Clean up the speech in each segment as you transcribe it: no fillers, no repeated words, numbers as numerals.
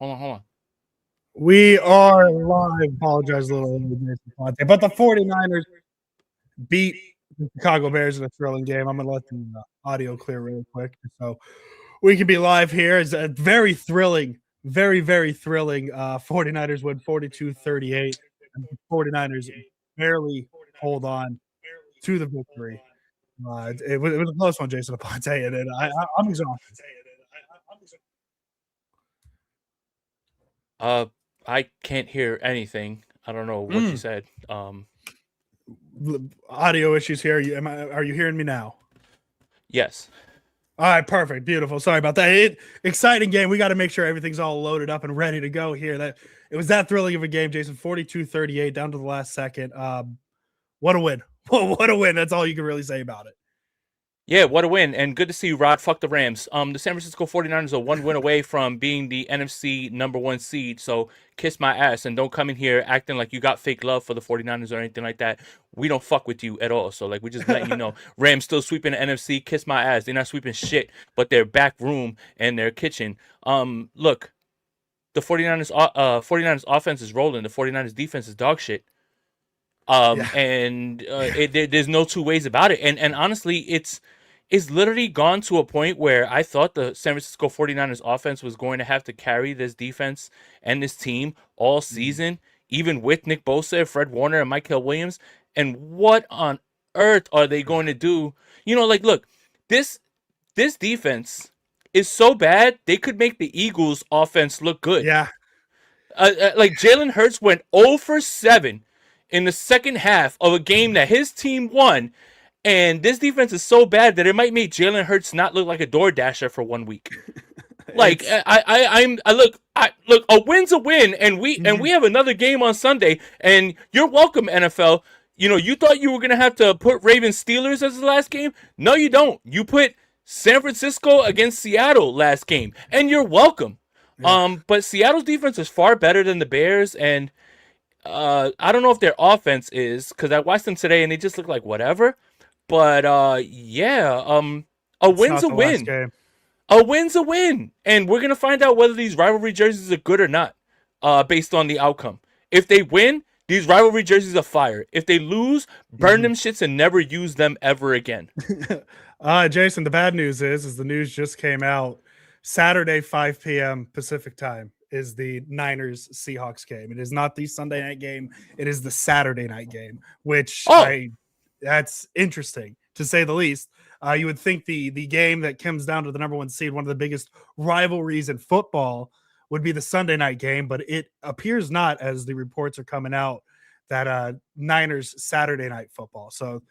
Hold on. We are live. Apologize a little bit, but the 49ers beat the Chicago Bears in a thrilling game. I'm going to let the audio clear really quick so we can be live here. It's a very thrilling, very thrilling 49ers win 42-38. And the 49ers barely hold on to the victory. It was a close one, Jason Aponte, and I'm exhausted. I can't hear anything. I don't know what you said. Audio issues here. Are you hearing me now? Yes. All right, perfect, beautiful. Sorry about that. Exciting game. We got to make sure everything's all loaded up and ready to go here. It was that thrilling of a game, Jason. 42-38 down to the last second. What a win! What a win! That's all you can really say about it. Yeah, what a win. And good to see you, Rod. Fuck the Rams. The San Francisco 49ers are one win away from being the NFC number 1 seed. So kiss my ass and don't come in here acting like you got fake love for the 49ers or anything like that. We don't fuck with you at all. So like, we just letting you know. Rams still sweeping the NFC. Kiss my ass. They're not sweeping shit, but their back room and their kitchen. Look, the 49ers offense is rolling. The 49ers defense is dog shit. Yeah. And there's no two ways about it. And honestly, it's literally gone to a point where I thought the San Francisco 49ers offense was going to have to carry this defense and this team all season, even with Nick Bosa, Fred Warner, and Michael Williams. And what on earth are they going to do? You know, like, look, this defense is so bad, they could make the Eagles offense look good. Yeah. Like, Jalen Hurts went 0 for 7 in the second half of a game that his team won. And this defense is so bad that it might make Jalen Hurts not look like a door dasher for 1 week. Like, look, a win's a win, and we have another game on Sunday, and you're welcome, NFL. You know, you thought you were gonna have to put Ravens Steelers as the last game. No, you don't. You put San Francisco against Seattle last game, and you're welcome. Yeah. But Seattle's defense is far better than the Bears, and I don't know if their offense is, because I watched them today and they just look like whatever. But yeah, a win's a win. A win's a win, and we're gonna find out whether these rivalry jerseys are good or not, based on the outcome. If they win, these rivalry jerseys are fire. If they lose, burn them shits and never use them ever again. Jason, the bad news is the news just came out. Saturday, 5 p.m. Pacific time is the Niners Seahawks game. It is not the Sunday night game. It is the Saturday night game, which that's interesting to say the least. You would think the game that comes down to the number 1 seed, one of the biggest rivalries in football, would be the Sunday night game, but it appears not, as the reports are coming out that Niners Saturday night football. So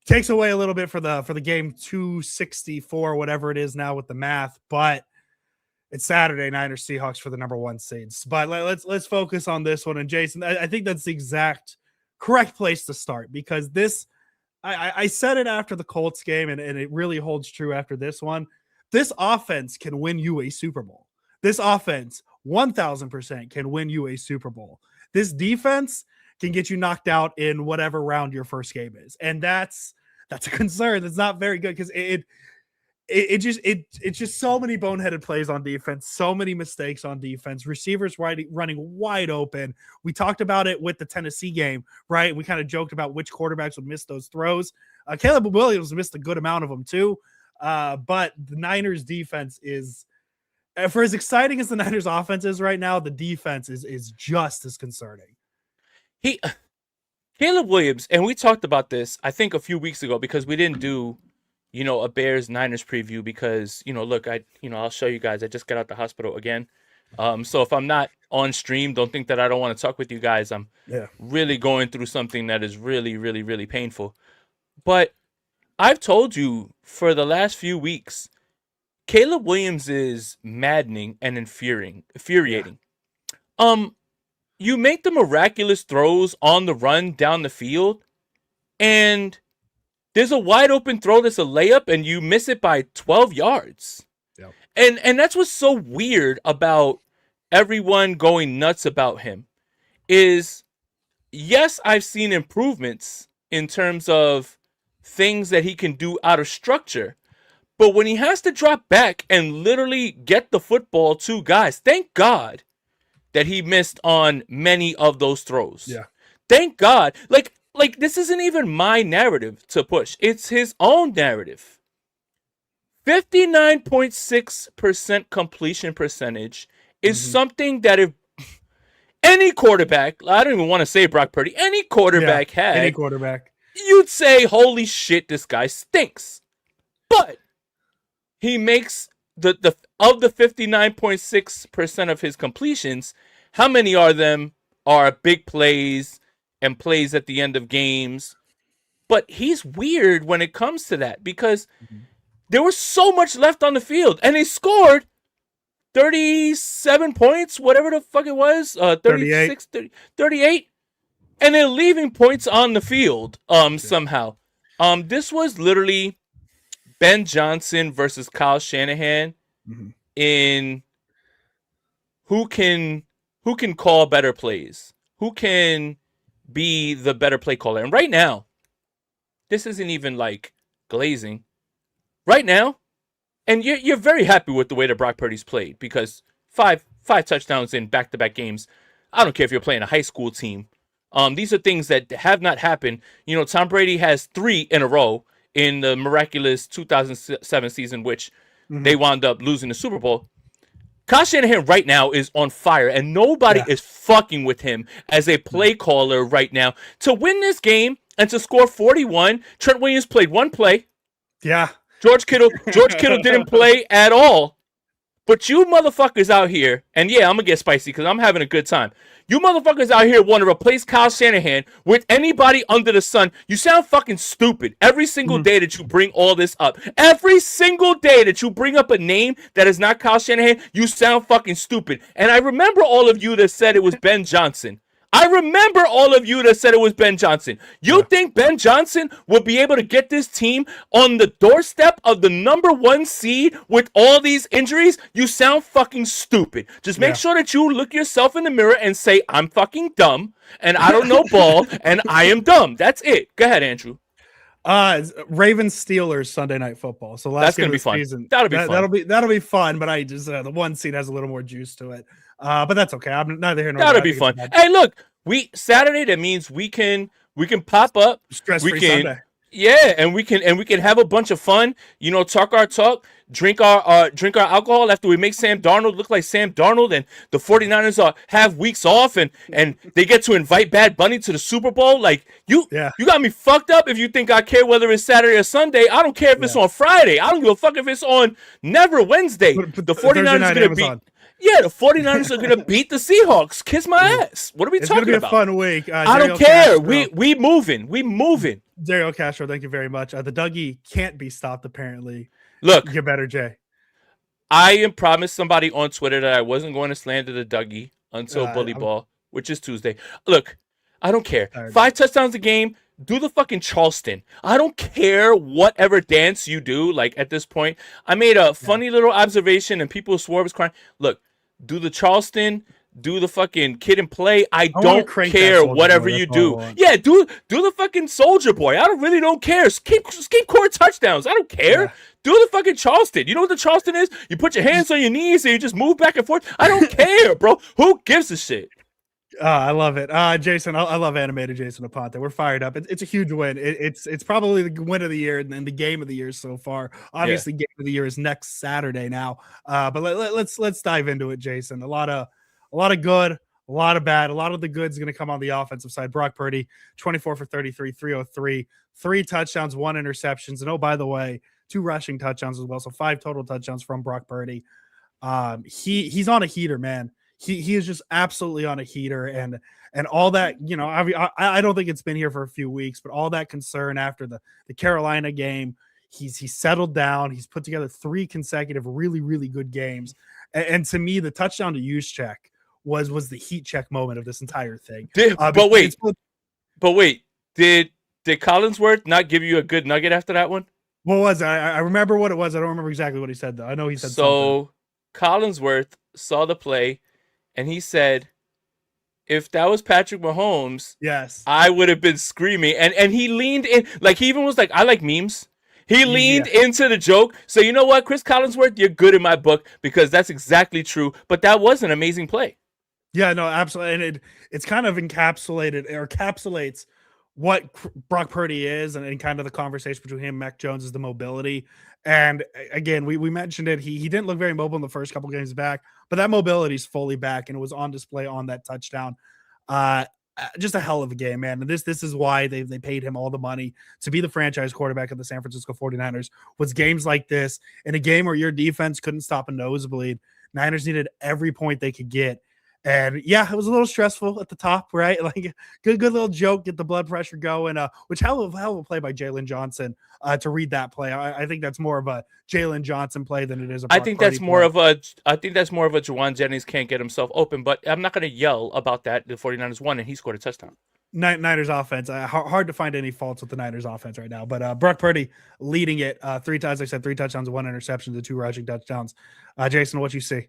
takes away a little bit for the game 264, whatever it is now with the math, but it's Saturday, Niners Seahawks for the number 1 seeds. But let's focus on this one. And Jason, I think that's the exact correct place to start, because this, I said it after the Colts game, and it really holds true after this one. This offense can win you a Super Bowl. This offense 1000% can win you a Super Bowl. This defense can get you knocked out in whatever round your first game is. And that's a concern. That's not very good, because it's just so many boneheaded plays on defense, so many mistakes on defense, receivers running wide open. We talked about it with the Tennessee game, right? We kind of joked about which quarterbacks would miss those throws. Caleb Williams missed a good amount of them too. But the Niners defense is, for as exciting as the Niners offense is right now, the defense is just as concerning. Caleb Williams, and we talked about this, I think, a few weeks ago, because we didn't do, a Bears Niners preview, because, look, I'll show you guys. I just got out the hospital again. So if I'm not on stream, don't think that I don't want to talk with you guys. I'm really going through something that is really, really, really painful. But I've told you for the last few weeks, Caleb Williams is maddening and infuriating. You make the miraculous throws on the run down the field, and there's a wide open throw that's a layup, and you miss it by 12 yards. Yep. And that's what's so weird about everyone going nuts about him is, yes, I've seen improvements in terms of things that he can do out of structure, But when he has to drop back and literally get the football to guys, thank God that he missed on many of those throws. Yeah. Thank God. Like this isn't even my narrative to push. It's his own narrative. 59.6% completion percentage is something that if any quarterback, I don't even want to say Brock Purdy, any quarterback had, any quarterback, you'd say, holy shit, this guy stinks. But he makes the of the 59.6% of his completions, how many of them are big plays and plays at the end of games? But he's weird when it comes to that because there was so much left on the field and they scored 37 points, whatever the fuck it was, 36, 38, and they're leaving points on the field somehow. This was literally Ben Johnson versus Kyle Shanahan in who can call better plays, who can be the better play caller. And right now, this isn't even like glazing. Right now, and you're very happy with the way that Brock Purdy's played because five touchdowns in back-to-back games. I don't care if you're playing a high school team. These are things that have not happened. You know, Tom Brady has 3 in a row in the miraculous 2007 season, which they wound up losing the Super Bowl. Kyle Shanahan right now is on fire, and nobody is fucking with him as a play caller right now. To win this game and to score 41, Trent Williams played 1 play. Yeah. George Kittle didn't play at all. But you motherfuckers out here, and yeah, I'm going to get spicy because I'm having a good time. You motherfuckers out here want to replace Kyle Shanahan with anybody under the sun. You sound fucking stupid every single day that you bring all this up. Every single day that you bring up a name that is not Kyle Shanahan, you sound fucking stupid. And I remember all of you that said it was Ben Johnson. I remember all of you that said it was Ben Johnson. You think Ben Johnson will be able to get this team on the doorstep of the #1 seed with all these injuries? You sound fucking stupid. Just make sure that you look yourself in the mirror and say, I'm fucking dumb, and I don't know ball, and I am dumb. That's it. Go ahead, Andrew. Ravens Steelers Sunday Night Football. So that's gonna be fun. That'll be fun. That'll be fun. But I just the 1 seed has a little more juice to it. But that's okay. I'm neither here nor there. That'll be fun. Hey, look, Saturday. That means we can pop up. Stress-free Sunday. Yeah, and we can have a bunch of fun. You know, talk our talk, drink our alcohol after we make Sam Darnold look like Sam Darnold, and the 49ers have weeks off, and they get to invite Bad Bunny to the Super Bowl. Like you got me fucked up if you think I care whether it's Saturday or Sunday. I don't care if it's on Friday. I don't give a fuck if it's on never Wednesday. The 49ers are gonna beat. Yeah, the 49ers are going to beat the Seahawks. Kiss my ass. What are we talking about? It's going to be a fun week. I don't care. We moving. We moving. Dario Castro, thank you very much. The Dougie can't be stopped, apparently. Look. You're better, Jay. I promised somebody on Twitter that I wasn't going to slander the Dougie until Bully Ball, which is Tuesday. Look, I don't care. 5 touchdowns a game. Do the fucking Charleston. I don't care whatever dance you do. Like at this point, I made a funny little observation and people swore I was crying. Look, do the Charleston, do the fucking Kid and Play. I don't care whatever you do. Yeah, do the fucking Soldier Boy. I really don't care. Keep core touchdowns. I don't care. Yeah. Do the fucking Charleston. You know what the Charleston is? You put your hands on your knees and you just move back and forth. I don't care, bro. Who gives a shit? I love it. Jason, I love animated Jason Aponte. We're fired up. It's a huge win. It's probably the win of the year and the game of the year so far. Obviously, game of the year is next Saturday now. But let's dive into it, Jason. A lot of good, a lot of bad. A lot of the good is going to come on the offensive side. Brock Purdy, 24 for 33, 303, 3 touchdowns, 1 interceptions. And oh, by the way, 2 rushing touchdowns as well. So 5 total touchdowns from Brock Purdy. He's on a heater, man. He is just absolutely on a heater, and all that, you know, I don't think it's been here for a few weeks, but all that concern after the Carolina game, he's settled down. He's put together 3 consecutive really, really good games. And to me, the touchdown to Juszczyk was the heat check moment of this entire thing. But wait, did Collinsworth not give you a good nugget after that one? What was it? I remember what it was. I don't remember exactly what he said, though. I know he said something. Collinsworth saw the play, and he said, if that was Patrick Mahomes, yes, I would have been screaming. And he leaned in, like he even was like, I like memes. He Yeah. leaned into the joke. So you know what, Chris Collinsworth, you're good in my book because that's exactly true. But that was an amazing play. Yeah, no, absolutely. And it's kind of encapsulates what Brock Purdy is and kind of the conversation between him and Mac Jones is the mobility. And again, we mentioned it. He didn't look very mobile in the first couple games back, but that mobility is fully back and it was on display on that touchdown. Just a hell of a game, man. And this is why they paid him all the money to be the franchise quarterback of the San Francisco 49ers. Was games like this in a game where your defense couldn't stop a nosebleed. Niners needed every point they could get. And yeah, it was a little stressful at the top, right? Like good little joke, get the blood pressure going. Which hell of a play by Jalen Johnson to read that play. I think that's more of a Jalen Johnson play than it is a. I think that's more of a Juwan Jennings can't get himself open, but I'm not going to yell about that. The 49ers won and he scored a touchdown. Niners offense. Hard to find any faults with the Niners offense right now. But Brock Purdy leading it 3 times. Like I said 3 touchdowns, 1 interception, the 2 rushing touchdowns. Jason, what you see?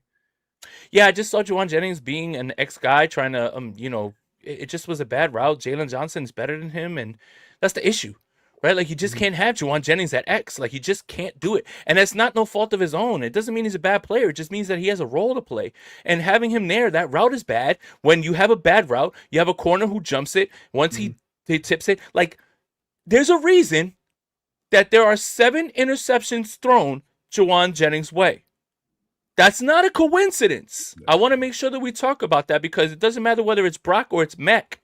Yeah, I just saw Juwan Jennings being an ex guy trying to, it just was a bad route. Jalen Johnson's better than him, and that's the issue, right? Like, you just can't have Juwan Jennings at X. Like, you just can't do it. And that's not no fault of his own. It doesn't mean he's a bad player. It just means that he has a role to play. And having him there, that route is bad. When you have a bad route, you have a corner who jumps it. Once he tips it, like, there's a reason that there are 7 interceptions thrown Juwan Jennings' way. That's not a coincidence. I want to make sure that we talk about that because it doesn't matter whether it's Brock or it's Mac.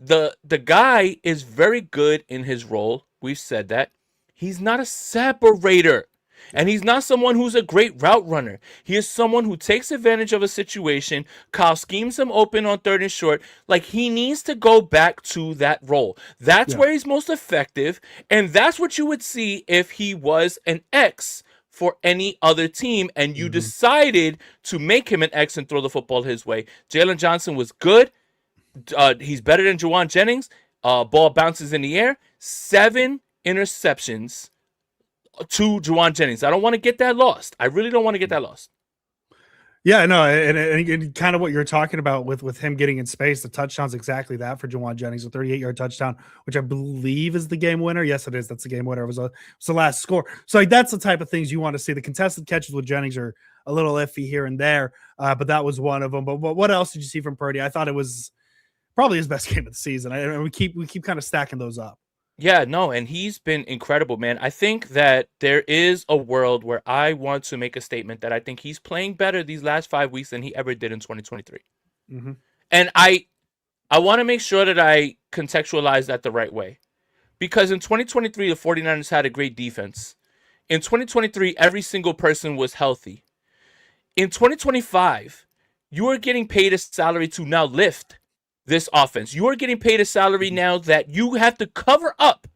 The guy is very good in his role. We've said that. He's not a separator. And he's not someone who's a great route runner. He is someone who takes advantage of a situation. Kyle schemes him open on 3rd and short. Like, he needs to go back to that role. That's where he's most effective. And that's what you would see if he was an X for any other team, and you decided to make him an X and throw the football his way. Jalen Johnson was good. He's better than Juwan Jennings. Ball bounces in the air. 7 interceptions to Juwan Jennings. I don't want to get that lost. I really don't want to get that lost. Yeah, no, and kind of what you're talking about with him getting in space, the touchdown's exactly that for Juwan Jennings, a 38-yard touchdown, which I believe is the game winner. Yes, it is. That's the game winner. It was the last score. So like that's the type of things you want to see. The contested catches with Jennings are a little iffy here and there, but that was one of them. But what else did you see from Purdy? I thought it was probably his best game of the season. And we keep kind of stacking those up. Yeah, no, and he's been incredible, man. I think that there is a world where I want to make a statement that I think he's playing better these last 5 weeks than he ever did in 2023. And I want to make sure that I contextualize that the right way. Because in 2023, the 49ers had a great defense. In 2023, every single person was healthy. In 2025, you are getting paid a salary to now lift this offense. You are getting paid a salary now that you have to cover up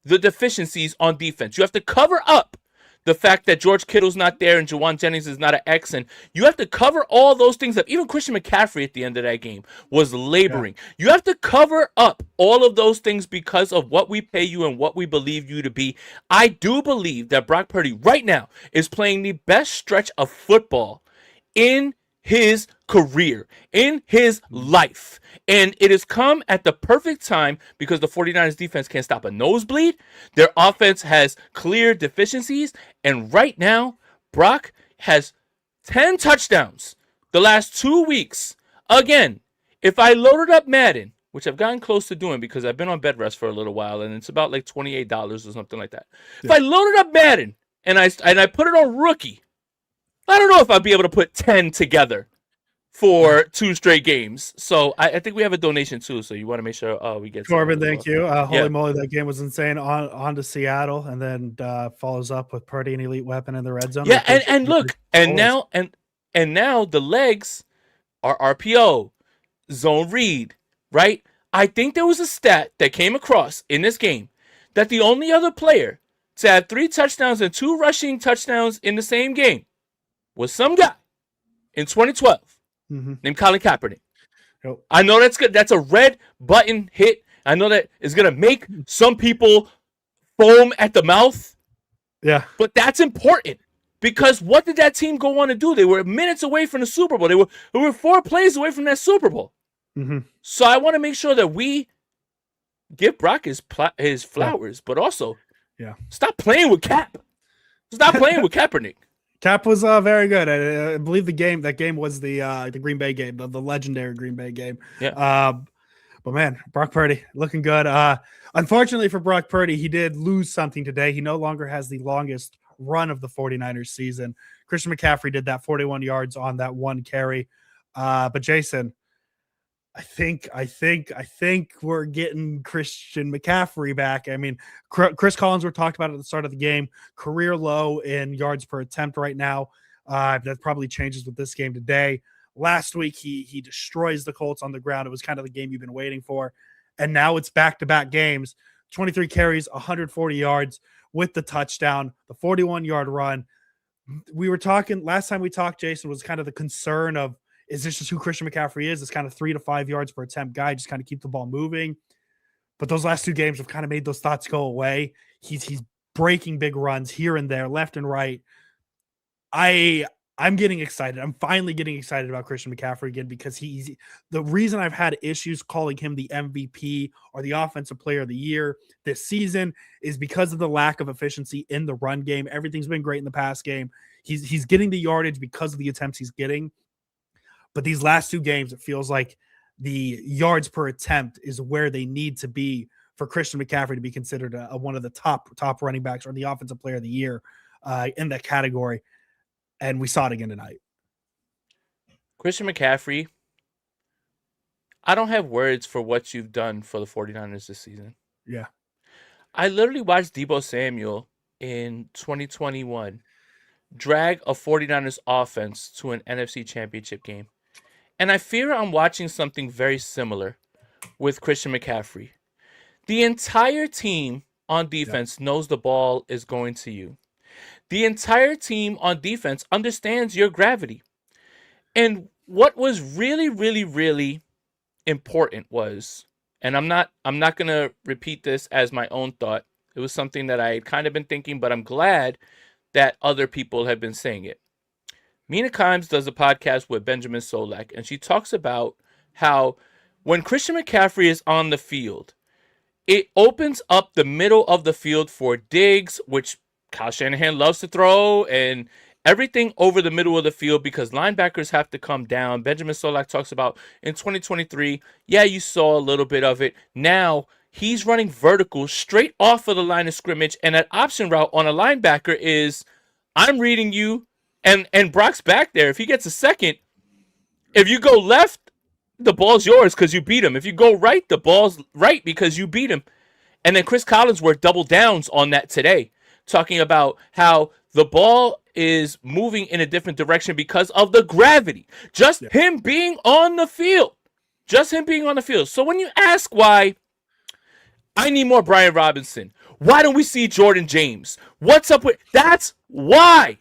the deficiencies on defense. You have to cover up the fact that George Kittle's not there and Juwan Jennings is not an X, and you have to cover all those things up. Even Christian McCaffrey at the end of that game was laboring. You have to cover up all of those things because of what we pay you and what we believe you to be. I do believe that Brock Purdy right now is playing the best stretch of football in his career, in his life. And it has come at the perfect time because the 49ers defense can't stop a nosebleed. Their offense has clear deficiencies. And right now, Brock has 10 touchdowns the last 2 weeks. Again, if I loaded up Madden, which I've gotten close to doing because I've been on bed rest for a little while, and it's about like $28 or something like that. If I loaded up Madden and I put it on rookie, I don't know if I'd be able to put 10 together for 2 straight games. So I think we have a donation too. So you want to make sure we get Corbin, thank you. Holy moly, that game was insane. On to Seattle, and then follows up with Purdy, an elite weapon in the red zone. Yeah, and look, and now the legs are RPO, zone read, right? I think there was a stat that came across in this game that the only other player to have 3 touchdowns and 2 rushing touchdowns in the same game was some guy in 2012 named Colin Kaepernick. Yep. I know that's good. That's a red button hit. I know that is going to make some people foam at the mouth. Yeah. But that's important because what did that team go on to do? They were minutes away from the Super Bowl. They were 4 plays away from that Super Bowl. So I want to make sure that we give Brock his flowers, but also Yeah. Stop playing with Cap. Stop playing with Kaepernick. Cap was very good. I believe that game was the Green Bay game, the legendary Green Bay game. Yeah. But man, Brock Purdy looking good. Unfortunately for Brock Purdy, he did lose something today. He no longer has the longest run of the 49ers season. Christian McCaffrey did that 41 yards on that one carry. But Jason, I think we're getting Christian McCaffrey back. I mean, Chris Collinsworth talked about it at the start of the game, career low in yards per attempt right now. That probably changes with this game today. Last week, he destroys the Colts on the ground. It was kind of the game you've been waiting for. And now it's back-to-back games, 23 carries, 140 yards with the touchdown, the 41-yard run. We were talking, last time we talked, Jason, was kind of the concern of, is this just who Christian McCaffrey is? It's kind of 3 to 5 yards per attempt guy, just kind of keep the ball moving. But those last two games have kind of made those thoughts go away. He's breaking big runs here and there, left and right. I'm getting excited. I'm finally getting excited about Christian McCaffrey again because he's the reason I've had issues calling him the MVP or the offensive player of the year this season is because of the lack of efficiency in the run game. Everything's been great in the pass game. He's getting the yardage because of the attempts he's getting. But these last two games, it feels like the yards per attempt is where they need to be for Christian McCaffrey to be considered one of the top running backs or the offensive player of the year in that category. And we saw it again tonight. Christian McCaffrey, I don't have words for what you've done for the 49ers this season. Yeah. I literally watched Deebo Samuel in 2021 drag a 49ers offense to an NFC Championship game. And I fear I'm watching something very similar with Christian McCaffrey. The entire team on defense knows the ball is going to you. The entire team on defense understands your gravity. And what was really, really, really important was, and I'm not going to repeat this as my own thought. It was something that I had kind of been thinking, but I'm glad that other people have been saying it. Mina Kimes does a podcast with Benjamin Solak, and she talks about how when Christian McCaffrey is on the field, it opens up the middle of the field for digs, which Kyle Shanahan loves to throw, and everything over the middle of the field because linebackers have to come down. Benjamin Solak talks about in 2023, yeah, you saw a little bit of it. Now he's running vertical straight off of the line of scrimmage, and an option route on a linebacker is, I'm reading you, and Brock's back there. If he gets a second, if you go left, the ball's yours because you beat him. If you go right, the ball's right because you beat him. And then Chris Collinsworth double downs on that today, talking about how the ball is moving in a different direction because of the gravity. Just him being on the field. Just him being on the field. So when you ask why I need more Brian Robinson, why don't we see Jordan James? What's up with... That's why.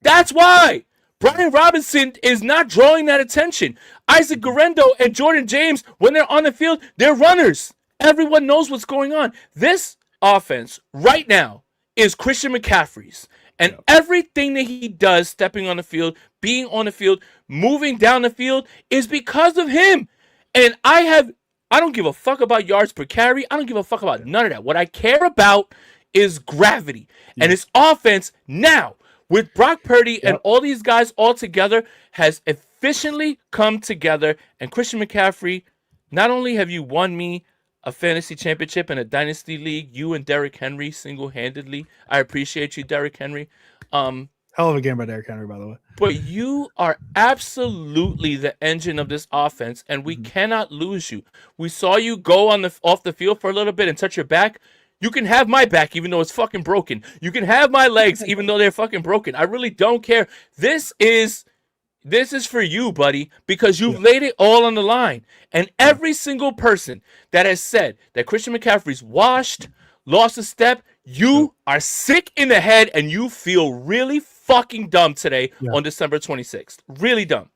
That's why. Brian Robinson is not drawing that attention. Isaac Guerrero and Jordan James, when they're on the field, they're runners. Everyone knows what's going on. This offense right now is Christian McCaffrey's. And everything that he does, stepping on the field, being on the field, moving down the field, is because of him. And I don't give a fuck about yards per carry. I don't give a fuck about none of that. What I care about is gravity. And his offense now, with Brock Purdy and all these guys all together, has efficiently come together. And Christian McCaffrey, not only have you won me a fantasy championship in a dynasty league, you and Derrick Henry single-handedly. I appreciate you, Derrick Henry. Hell of a game by Derrick Henry, by the way. But you are absolutely the engine of this offense, and we cannot lose you. We saw you go off the field for a little bit and touch your back. You can have my back, even though it's fucking broken. You can have my legs, even though they're fucking broken. I really don't care. This is for you, buddy, because you've laid it all on the line. And every single person that has said that Christian McCaffrey's washed, lost a step, you are sick in the head and you feel really fucking dumb today on December 26th. Really dumb.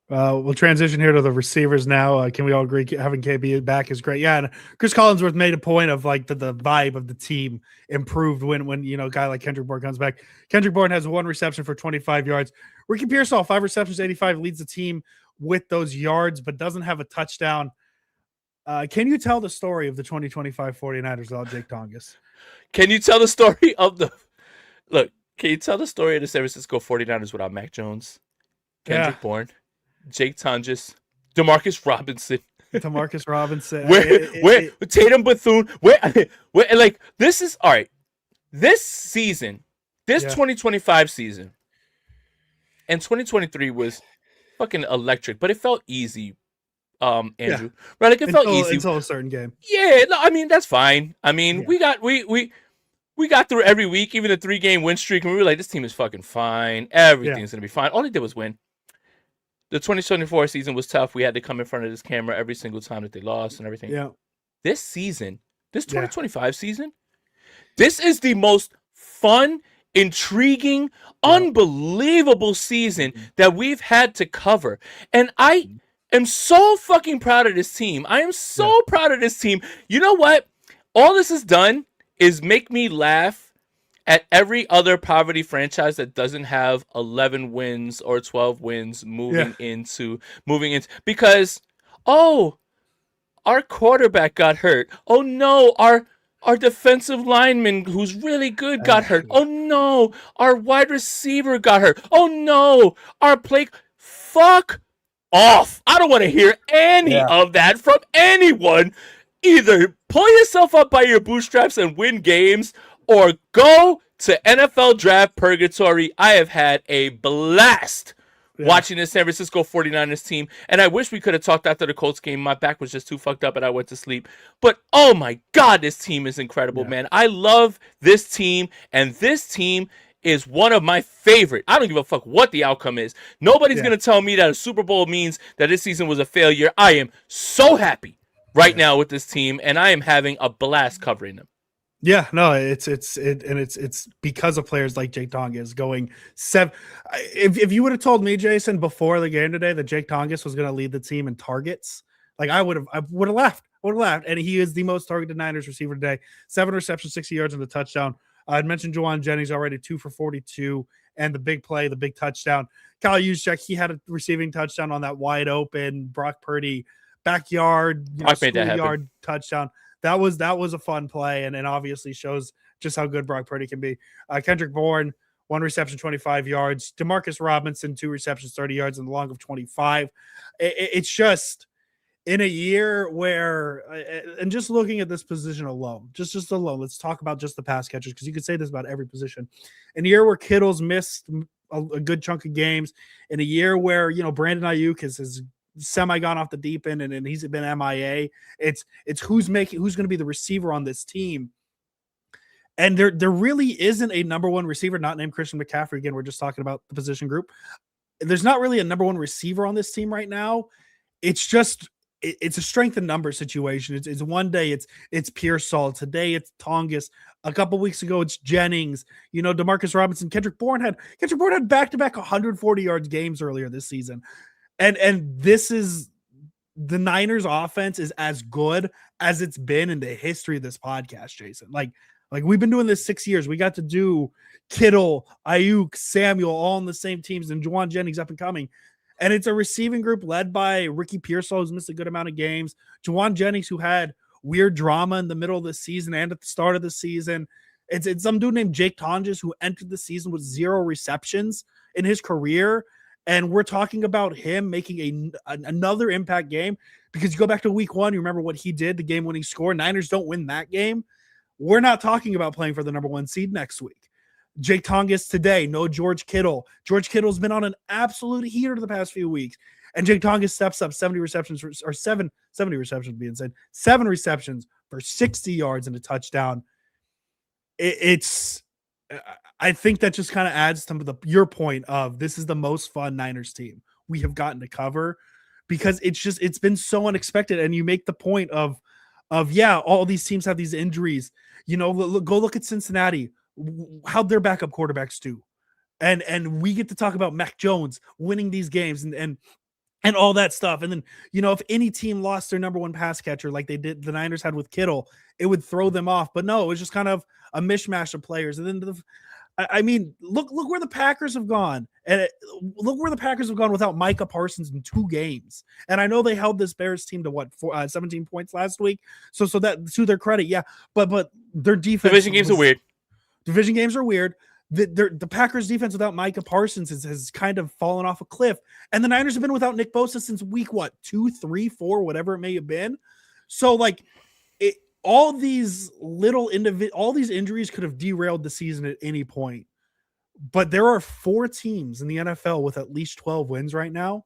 We'll transition here to the receivers now. Can we all agree having KB back is great? Yeah, and Chris Collinsworth made a point of like the vibe of the team improved when a guy like Kendrick Bourne comes back. Kendrick Bourne has one reception for 25 yards. Ricky Pearsall, 5 receptions, 85, leads the team with those yards, but doesn't have a touchdown. Can you tell the story of the 2025 49ers without Jake Tongas? Can you tell the story of the look? Can you tell the story of the San Francisco 49ers without Mac Jones, Yeah, Kendrick Bourne, Jake Tonges, Demarcus Robinson? Demarcus Robinson. Where Tatum Bethune? Where like this is all right. This season, this Yeah, 2025 season, and 2023 was fucking electric, but it felt easy. yeah. Andrew, right? Like it felt easy. Until a certain game. Yeah, no, I mean that's fine. I mean Yeah, we got through every week, even a 3-game win streak, and we were like, this team is fucking fine. yeah, Everything's gonna be fine. All they did was win. The 2024 season was tough. We had to come in front of this camera every single time that they lost and everything. yeah, This season, this yeah. 2025 season, this is the most fun, intriguing, Yeah. unbelievable season Mhm. that we've had to cover. And I am so fucking proud of this team. I am so Yeah. proud of this team. You know what? All this has done is make me laugh at every other poverty franchise that doesn't have 11 wins or 12 wins Yeah. moving into because oh, our quarterback got hurt. Oh no, our defensive lineman who's really good got hurt. Oh no, our wide receiver got hurt. Oh no, our play fuck off. I don't want to hear any Yeah. of that from anyone. Either pull yourself up by your bootstraps and win games or go to NFL draft purgatory. I have had a blast watching the San Francisco 49ers team, and I wish we could have talked after the Colts game. My back was just too fucked up and I went to sleep. But oh my God, this team is incredible, man. I love this team, and this team is one of my favorite. I don't give a fuck what the outcome is. Nobody's going to tell me that a Super Bowl means that this season was a failure. I am so happy right now with this team, and I am having a blast covering them. Yeah, no, it's because of players like Jake Tonges going 7. If you would have told me, Jason, before the game today that Jake Tonges was going to lead the team in targets, like I would have laughed. And he is the most targeted Niners receiver today. 7 receptions, 60 yards, and the touchdown. I'd mentioned Juwan Jennings already, 2 for 42, and the big play, the big touchdown. Kyle Juszczyk, he had a receiving touchdown on that wide open Brock Purdy backyard, yard touchdown. That was a fun play, and obviously shows just how good Brock Purdy can be. Kendrick Bourne, 1 reception, 25 yards. Demarcus Robinson, 2 receptions, 30 yards, and the long of 25. It's just in a year where, and just looking at this position alone, just alone, let's talk about just the pass catchers, because you could say this about every position. In a year where Kittle's missed a good chunk of games, in a year where, Brandon Ayuk has semi gone off the deep end and he's been MIA. It's who's going to be the receiver on this team. And there really isn't a number one receiver not named Christian McCaffrey. Again, we're just talking about the position group. There's not really a number one receiver on this team right now. It's just it's a strength in number situation. It's one day it's Pearsall, today it's Tonges, a couple weeks ago it's Jennings, Demarcus Robinson, Kendrick Bourne had back-to-back 140 yards games earlier this season. And this is the Niners offense is as good as it's been in the history of this podcast, Jason. Like we've been doing this 6 years. We got to do Kittle, Ayuk, Samuel, all on the same teams, and Juwan Jennings up and coming. And it's a receiving group led by Ricky Pearsall, who's missed a good amount of games. Juwan Jennings, who had weird drama in the middle of the season and at the start of the season. It's some dude named Jake Tonges who entered the season with 0 receptions in his career. And we're talking about him making another impact game, because you go back to week 1, you remember what he did, the game-winning score. Niners don't win that game. We're not talking about playing for the number 1 seed next week. Jake Tonges today, no George Kittle. George Kittle's been on an absolute heater the past few weeks. And Jake Tonges steps up 70 receptions being said, 7 receptions for 60 yards and a touchdown. I think that just kind of adds to your point of this is the most fun Niners team we have gotten to cover, because it's been so unexpected. And you make the point of all these teams have these injuries. Go look at Cincinnati, how their backup quarterbacks do, and we get to talk about Mac Jones winning these games and all that stuff. And then if any team lost their number 1 pass catcher like the Niners had with Kittle, it would throw them off. But no, it was just kind of a mishmash of players. And then I mean, look where the Packers have gone, and look where the Packers have gone without Micah Parsons in 2 games. And I know they held this Bears team to 17 points last week. So that, to their credit, yeah. But their defense, Division games are weird. Division games are weird. The Packers defense without Micah Parsons has kind of fallen off a cliff. And the Niners have been without Nick Bosa since week 2, 3, 4, whatever it may have been. So like all these injuries could have derailed the season at any point. But there are 4 teams in the NFL with at least 12 wins right now.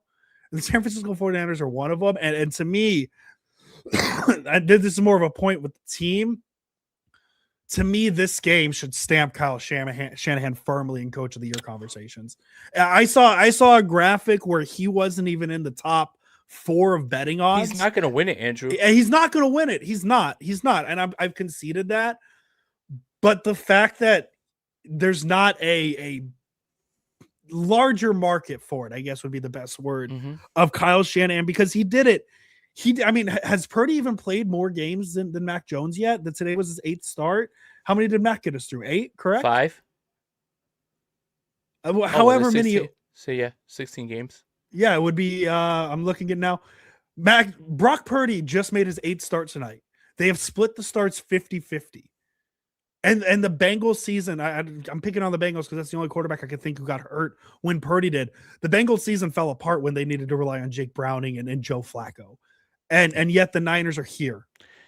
The San Francisco 49ers are one of them. And to me, this is more of a point with the team. To me, this game should stamp Kyle Shanahan firmly in Coach of the Year conversations. I saw a graphic where he wasn't even in the top 4 of betting odds. He's not going to win it, Andrew. He's not going to win it. He's not. And I've conceded that. But the fact that there's not a larger market for it, I guess would be the best word, of Kyle Shanahan, because he did it. Has Purdy even played more games than Mac Jones yet? That today was his 8th start. How many did Mac get us through? 8, correct? 5. However many. So yeah, 16 games. Yeah, it would be. I'm looking at now. Brock Purdy just made his 8th start tonight. They have split the starts 50-50. And the Bengals season, I'm picking on the Bengals because that's the only quarterback I can think who got hurt when Purdy did. The Bengals season fell apart when they needed to rely on Jake Browning and Joe Flacco. And yet the Niners are here.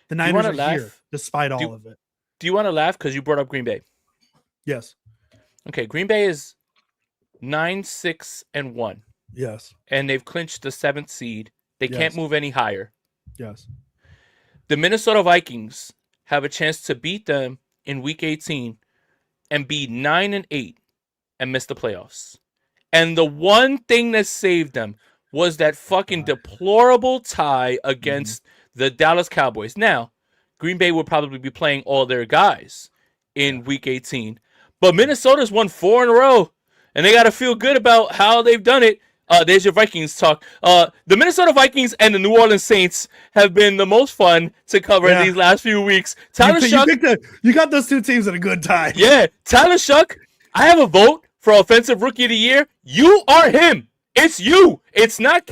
The Niners are here despite all of it. Do you want to laugh because you brought up Green Bay? Yes. Okay, Green Bay is 9-6-1. Yes. And they've clinched the 7th seed. They can't move any higher. Yes. The Minnesota Vikings have a chance to beat them in Week 18 and be 9-8 and miss the playoffs. And the one thing that saved them was that fucking deplorable tie against the Dallas Cowboys. Now, Green Bay will probably be playing all their guys in Week 18. But Minnesota's won 4 in a row, and they got to feel good about how they've done it. There's your Vikings talk. The Minnesota Vikings and the New Orleans Saints have been the most fun to cover in these last few weeks. You got those 2 teams at a good time. Yeah, Tyler Shuck, I have a vote for Offensive Rookie of the Year. You are him. It's you. It's not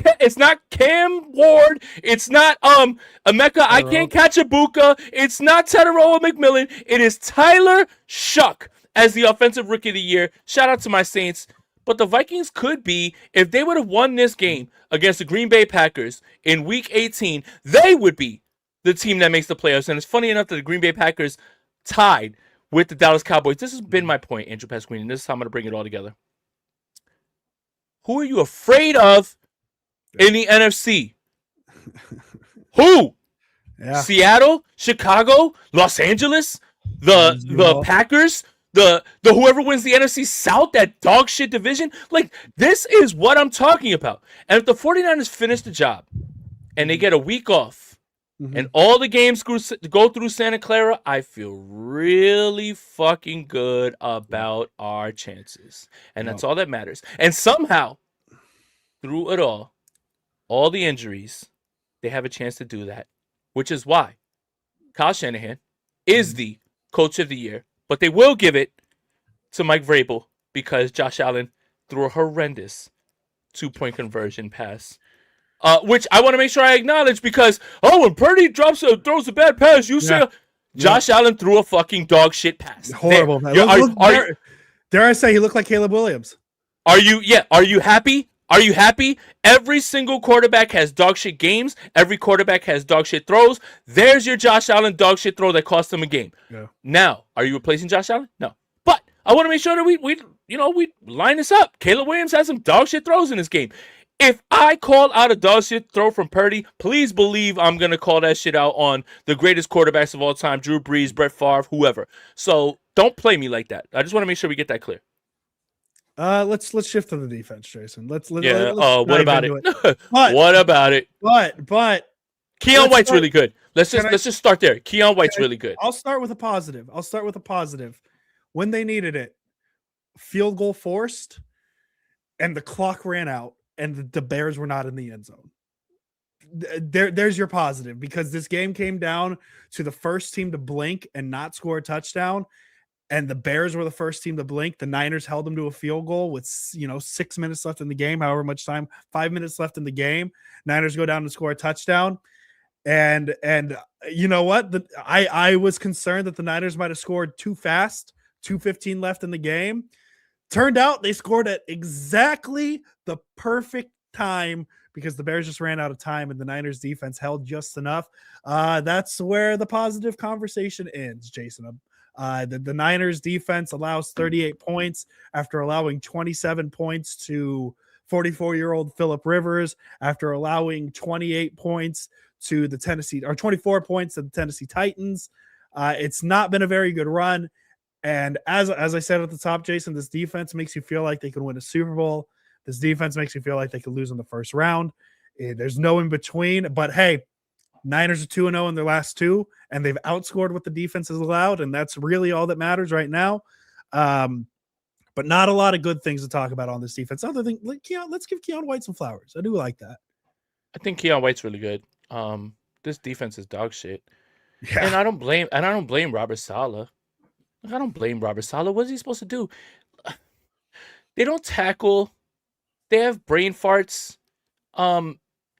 Cam Ward. It's not Emeka. I can't catch a Buka. It's not Teteroa McMillan. It is Tyler Shuck as the Offensive Rookie of the Year. Shout out to my Saints. But the Vikings could be, if they would have won this game against the Green Bay Packers in Week 18, they would be the team that makes the playoffs. And it's funny enough that the Green Bay Packers tied with the Dallas Cowboys. This has been my point, Andrew Pasquini, and this is how I'm going to bring it all together. Who are you afraid of in the NFC? Who? Yeah. Seattle, Chicago, Los Angeles, the Packers, the whoever wins the NFC South, that dog shit division. Like, this is what I'm talking about. And if the 49ers finish the job and they get a week off and all the games go through Santa Clara, I feel really fucking good about our chances. And that's all that matters. And somehow, through it all the injuries, they have a chance to do that, which is why Kyle Shanahan is the Coach of the Year. But they will give it to Mike Vrabel because Josh Allen threw a horrendous 2-point conversion pass. Which I want to make sure I acknowledge because, when Purdy throws a bad pass, you say Josh Allen threw a fucking dog shit pass. Horrible. Dare I say he looked like Caleb Williams? Are you happy? Are you happy? Every single quarterback has dog shit games. Every quarterback has dog shit throws. There's your Josh Allen dog shit throw that cost him a game. Yeah. Now, are you replacing Josh Allen? No. But I want to make sure that we line this up. Caleb Williams has some dog shit throws in this game. If I call out a dog shit throw from Purdy, please believe I'm going to call that shit out on the greatest quarterbacks of all time, Drew Brees, Brett Favre, whoever. So don't play me like that. I just want to make sure we get that clear. Let's shift to the defense, Jason. Let's what about it? What about it? But Keon White's really good. Let's just start there. Keon White's really good. I'll start with a positive. When they needed it, field goal forced, and the clock ran out, and the Bears were not in the end zone. There's your positive, because this game came down to the first team to blink and not score a touchdown. and the Bears were the first team to blink. The Niners held them to a field goal with 6 minutes left in the game, however much time, 5 minutes left in the game. Niners go down and score a touchdown. And you know what? I was concerned that the Niners might have scored too fast, 2:15 left in the game. Turned out they scored at exactly the perfect time because the Bears just ran out of time and the Niners defense held just enough. That's where the positive conversation ends, Jason. The Niners defense allows 38 points after allowing 27 points to 44-year-old Phillip Rivers, after allowing 28 points to the 24 points to the Tennessee Titans. It's not been a very good run. And as I said at the top, Jason, this defense makes you feel like they can win a Super Bowl. This defense makes you feel like they could lose in the first round. There's no in between. But hey, Niners are 2-0 in their last two, and they've outscored what the defense has allowed, and that's really all that matters right now. But not a lot of good things to talk about on this defense. Other than let's give Keon White some flowers. I do like that. I think Keon White's really good. This defense is dog shit. Yeah. And I don't blame Robert Saleh. I don't blame Robert Saleh. What is he supposed to do? They don't tackle. They have brain farts.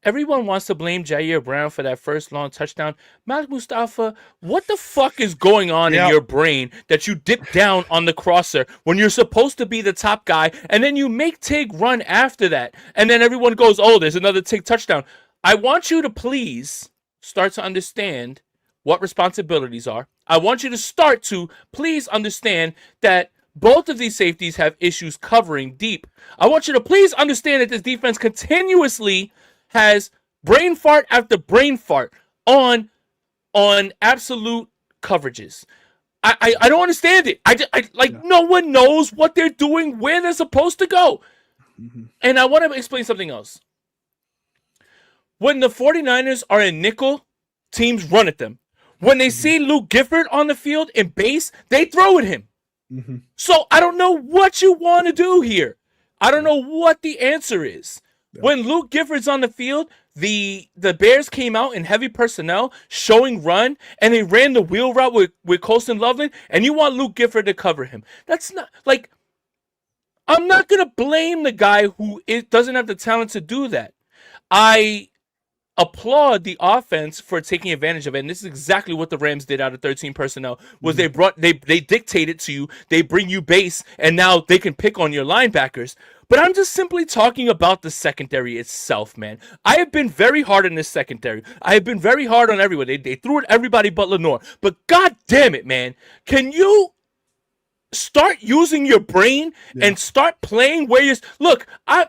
Everyone wants to blame Jair Brown for that first long touchdown. Malik Mustafa, what the fuck is going on in your brain that you dip down on the crosser when you're supposed to be the top guy, and then you make Tig run after that, and then everyone goes, oh, there's another Tig touchdown. I want you to please start to understand what responsibilities are. I want you to start to please understand that both of these safeties have issues covering deep. I want you to please understand that this defense continuously has brain fart after brain fart on absolute coverages. I don't understand it. No one knows what they're doing, where they're supposed to go. Mm-hmm. And I want to explain something else. When the 49ers are in nickel, teams run at them. When they see Luke Gifford on the field in base, they throw at him. Mm-hmm. So I don't know what you want to do here. I don't know what the answer is. Yeah. When Luke Gifford's on the field, the Bears came out in heavy personnel, showing run, and they ran the wheel route with Colston Loveland, and you want Luke Gifford to cover him. That's not, like, I'm not going to blame the guy who doesn't have the talent to do that. I applaud the offense for taking advantage of it, and this is exactly what the Rams did out of 13 personnel. Was they dictated to you, they bring you base, and now they can pick on your linebackers. But I'm just simply talking about the secondary itself, man. I have been very hard on this secondary. I have been very hard on everyone. They threw at everybody but Lenore. But god damn it, man, can you start using your brain and start playing where you're... Look, I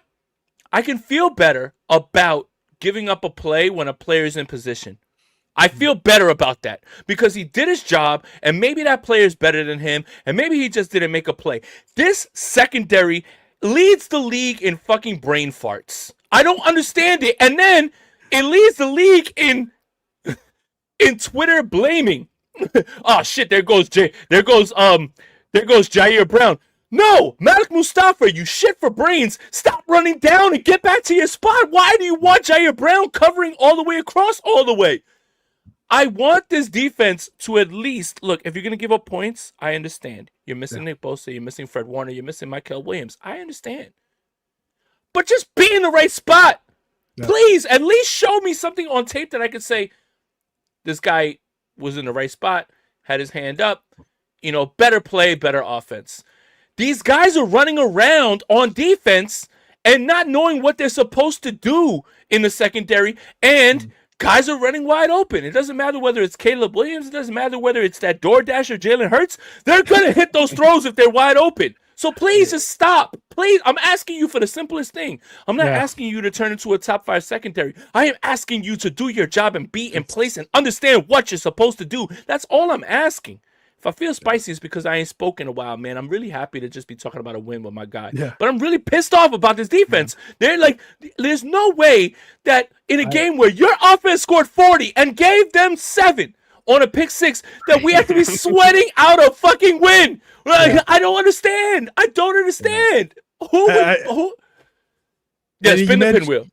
can feel better about giving up a play when a player is in position. I feel better about that because he did his job, and maybe that player is better than him, and maybe he just didn't make a play. This secondary leads the league in fucking brain farts. I don't understand it. And then it leads the league in Twitter blaming. Oh shit, there goes Jair Brown. No, Malik Mustafa, you shit for brains. Stop running down and get back to your spot. Why do you want Jair Brown covering all the way across all the way? I want this defense to at least, look, if you're going to give up points, I understand. You're missing Nick Bosa, you're missing Fred Warner, you're missing Michael Williams. I understand. But just be in the right spot. Yeah. Please, at least show me something on tape that I could say, this guy was in the right spot, had his hand up, better play, better offense. These guys are running around on defense and not knowing what they're supposed to do in the secondary, and guys are running wide open. It doesn't matter whether it's Caleb Williams. It doesn't matter whether it's that DoorDash or Jalen Hurts. They're going to hit those throws if they're wide open. So please just stop. Please, I'm asking you for the simplest thing. I'm not asking you to turn into a top 5 secondary. I am asking you to do your job and be in place and understand what you're supposed to do. That's all I'm asking. If I feel spicy, it's because I ain't spoken in a while, man. I'm really happy to just be talking about a win with my guy. Yeah. But I'm really pissed off about this defense. Yeah. They're like, there's no way that in a game where your offense scored 40 and gave them 7 on a pick 6, that we have to be sweating out a fucking win. Like, I don't understand. I don't understand. Who? Yeah, spin the pinwheel.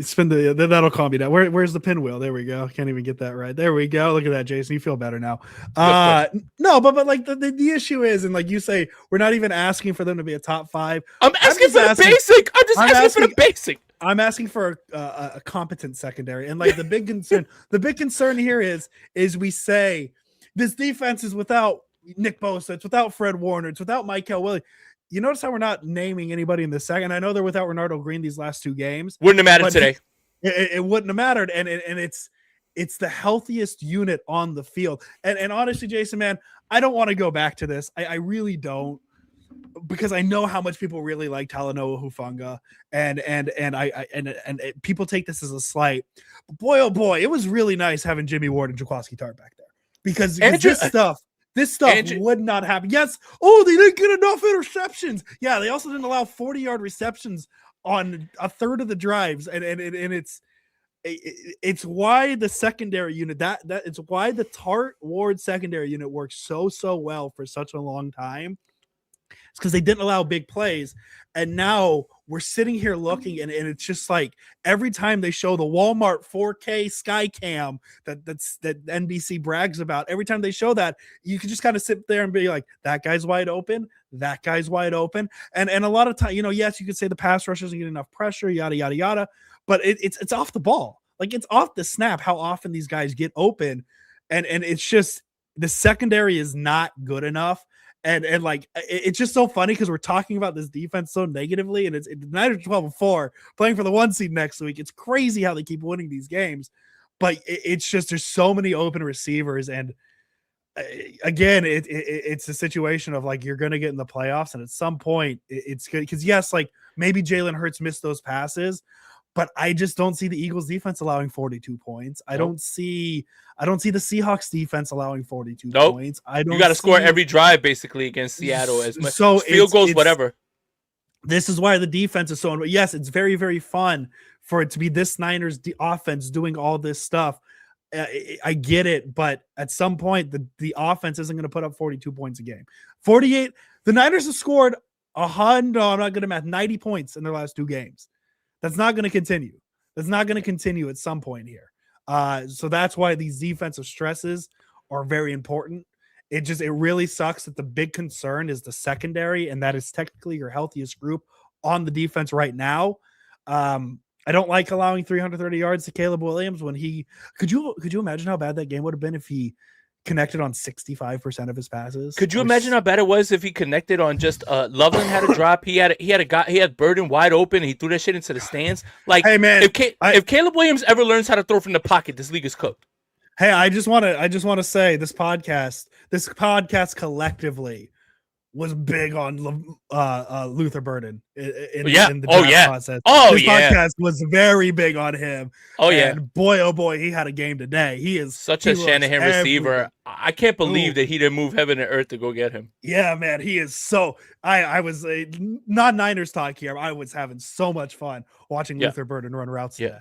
Spin that'll calm me down. Where's the pinwheel? There we go. Can't even get that right. There we go. Look at that, Jason. You feel better now. No, but like the issue is, and like you say, we're not even asking for them to be a top 5. I'm asking for the basic. I'm just asking for the basic. I'm asking for a competent secondary, and like the big concern here is we say this defense is without Nick Bosa, it's without Fred Warner, it's without Michael Willie. You notice how we're not naming anybody in the second. I know they're without Renardo Green these last 2 games. Wouldn't have mattered today. It wouldn't have mattered, and it's the healthiest unit on the field. And honestly, Jason, man, I don't want to go back to this. I really don't, because I know how much people really like Talanoa Hufanga, and people take this as a slight. But boy, oh boy, it was really nice having Jimmy Ward and Jaquiski Tartt back there, because this stuff would not happen. Yes. Oh, they didn't get enough interceptions. Yeah, they also didn't allow 40-yard receptions on a third of the drives, and it's why the secondary unit it's why the Tartt Ward secondary unit works so well for such a long time. It's because they didn't allow big plays, and now we're sitting here looking, and it's just like every time they show the Walmart 4K Skycam that NBC brags about, every time they show that, you can just kind of sit there and be like, that guy's wide open, that guy's wide open, and a lot of time, yes, you could say the pass rush doesn't get enough pressure, yada yada yada, but it's off the ball, like it's off the snap how often these guys get open, and it's just the secondary is not good enough. And like it's just so funny because we're talking about this defense so negatively, and it's 9-12-4 playing for the 1 seed next week. It's crazy how they keep winning these games, but it's just there's so many open receivers, and again, it's a situation of like you're going to get in the playoffs, and at some point it's good because yes, like maybe Jalen Hurts missed those passes, but I just don't see the Eagles defense allowing 42 points. I don't see the Seahawks defense allowing 42 points. You got to score every drive basically against Seattle as much. So field goals, whatever. This is why the defense is so. Yes, it's very, very fun for it to be this Niners offense doing all this stuff. I get it, but at some point the offense isn't going to put up 42 points a game. 48. The Niners have scored 100. No, I'm not going to math 90 points in their last 2 games. That's not going to continue. That's not going to continue at some point here. So that's why these defensive stresses are very important. It really sucks that the big concern is the secondary, and that is technically your healthiest group on the defense right now. I don't like allowing 330 yards to Caleb Williams when could you imagine how bad that game would have been if he connected on 65% of his passes? Could you imagine how bad it was if he connected on just Loveland had a drop, he had Burden wide open, and he threw that shit into the stands? Like, hey man, if Caleb Williams ever learns how to throw from the pocket, this league is cooked. Hey, I just want to say this podcast collectively was big on Luther Burden in the draft process. This podcast was very big on him. And boy, he had a game today. He is such a Shanahan receiver. I can't believe that he didn't move heaven and earth to go get him. Yeah, man, he is so. I was not Niners talk here. I was having so much fun watching Luther Burden run routes. Yeah,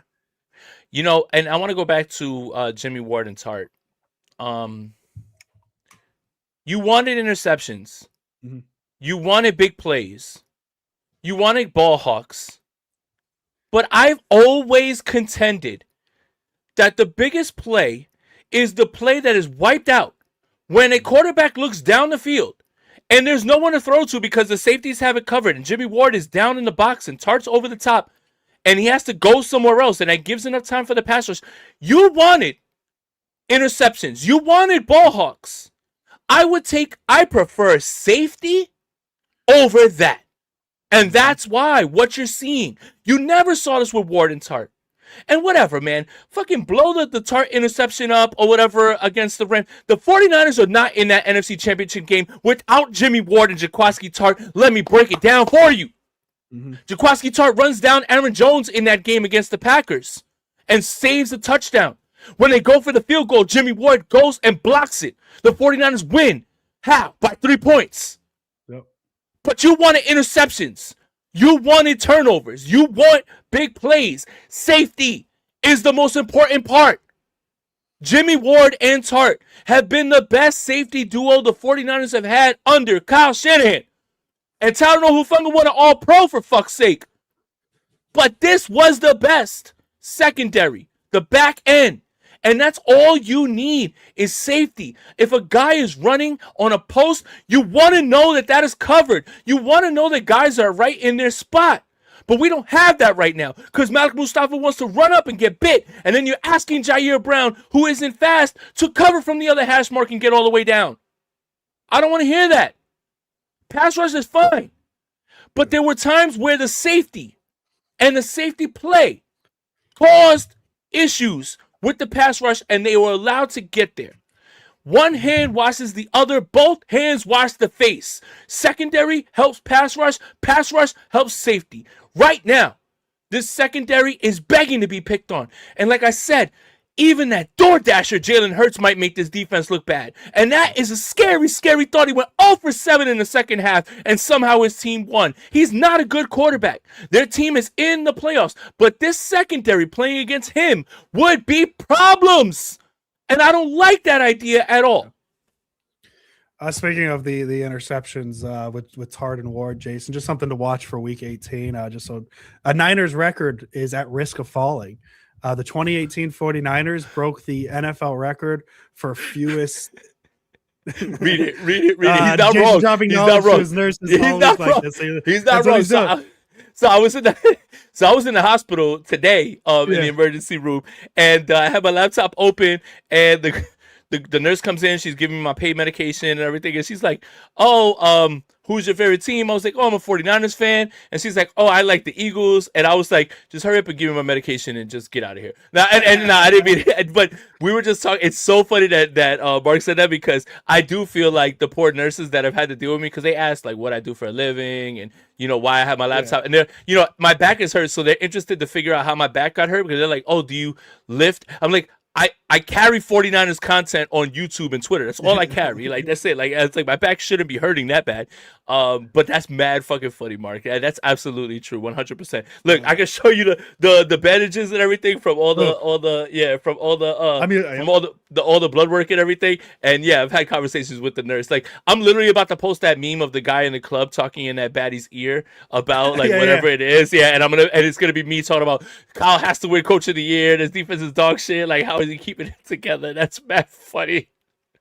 and I want to go back to Jimmy Ward and Tartt. You wanted interceptions. Mm-hmm. You wanted big plays. You wanted ball hawks. But I've always contended that the biggest play is the play that is wiped out when a quarterback looks down the field and there's no one to throw to because the safeties have it covered and Jimmy Ward is down in the box and Tartt's over the top and he has to go somewhere else and that gives enough time for the pass rush. You wanted interceptions. You wanted ball hawks. I prefer safety over that. And that's why what you're seeing. You never saw this with Ward and Tartt. And whatever, man. Fucking blow the Tartt interception up or whatever against the Rams. The 49ers are not in that NFC Championship game without Jimmy Ward and Jaquiski Tartt. Let me break it down for you. Mm-hmm. Jaquiski Tartt runs down Aaron Jones in that game against the Packers and saves the touchdown. When they go for the field goal, Jimmy Ward goes and blocks it. The 49ers win. How? By 3 points. Yep. But you wanted interceptions. You wanted turnovers. You want big plays. Safety is the most important part. Jimmy Ward and Tartt have been the best safety duo the 49ers have had under Kyle Shanahan. And Talanoa Hufanga won an All-Pro for fuck's sake. But this was the best. secondary, the back end. And that's all you need is safety. If a guy is running on a post, you want to know that that is covered. You want to know that guys are right in their spot. But we don't have that right now because Malik Mustafa wants to run up and get bit. And then you're asking Jair Brown, who isn't fast, to cover from the other hash mark and get all the way down. I don't want to hear that. Pass rush is fine. But there were times where the safety and the safety play caused issues with the pass rush, and they were allowed to get there. One hand washes the other. Both hands wash the face. Secondary helps pass rush. Pass rush helps safety. Right now, this secondary is begging to be picked on. And like I said, even that DoorDasher Jalen Hurts might make this defense look bad. And that is a scary, scary thought. He went 0 for 7 in the second half, and somehow his team won. He's not a good quarterback. Their team is in the playoffs, but this secondary playing against him would be problems. And I don't like that idea at all. Speaking of the interceptions with Tard and Ward, Jason, just something to watch for Week 18. Just so a Niners record is at risk of falling. The 2018 49ers broke the NFL record for fewest. Read it. He's not wrong. He's not wrong. He's not wrong. So I was in the hospital today in the emergency room, and I had my laptop open, and the nurse comes in. She's giving me my pain medication and everything, and she's like, "Oh, who's your favorite team?" I was like, "Oh, I'm a 49ers fan." And she's like, "Oh, I like the Eagles." And I was like, "Just hurry up and give me my medication and just get out of here." Now, I didn't mean it, but we were just talking. It's so funny that Mark said that because I do feel like the poor nurses that have had to deal with me because they asked like what I do for a living and why I have my laptop and they're my back is hurt, so they're interested to figure out how my back got hurt because they're like, "Oh, do you lift?" I'm like, I carry 49ers content on YouTube and Twitter. That's all I carry. Like, that's it. Like, it's like my back shouldn't be hurting that bad. But that's mad fucking funny, Mark. Yeah, that's absolutely true, 100%. Look, I can show you the bandages and everything from all the blood work and everything. And yeah, I've had conversations with the nurse. Like, I'm literally about to post that meme of the guy in the club talking in that baddie's ear about like whatever it is. Yeah, and it's gonna be me talking about Kyle has to win Coach of the Year. This defense is dog shit. Like, how is he keeping it together? That's mad funny.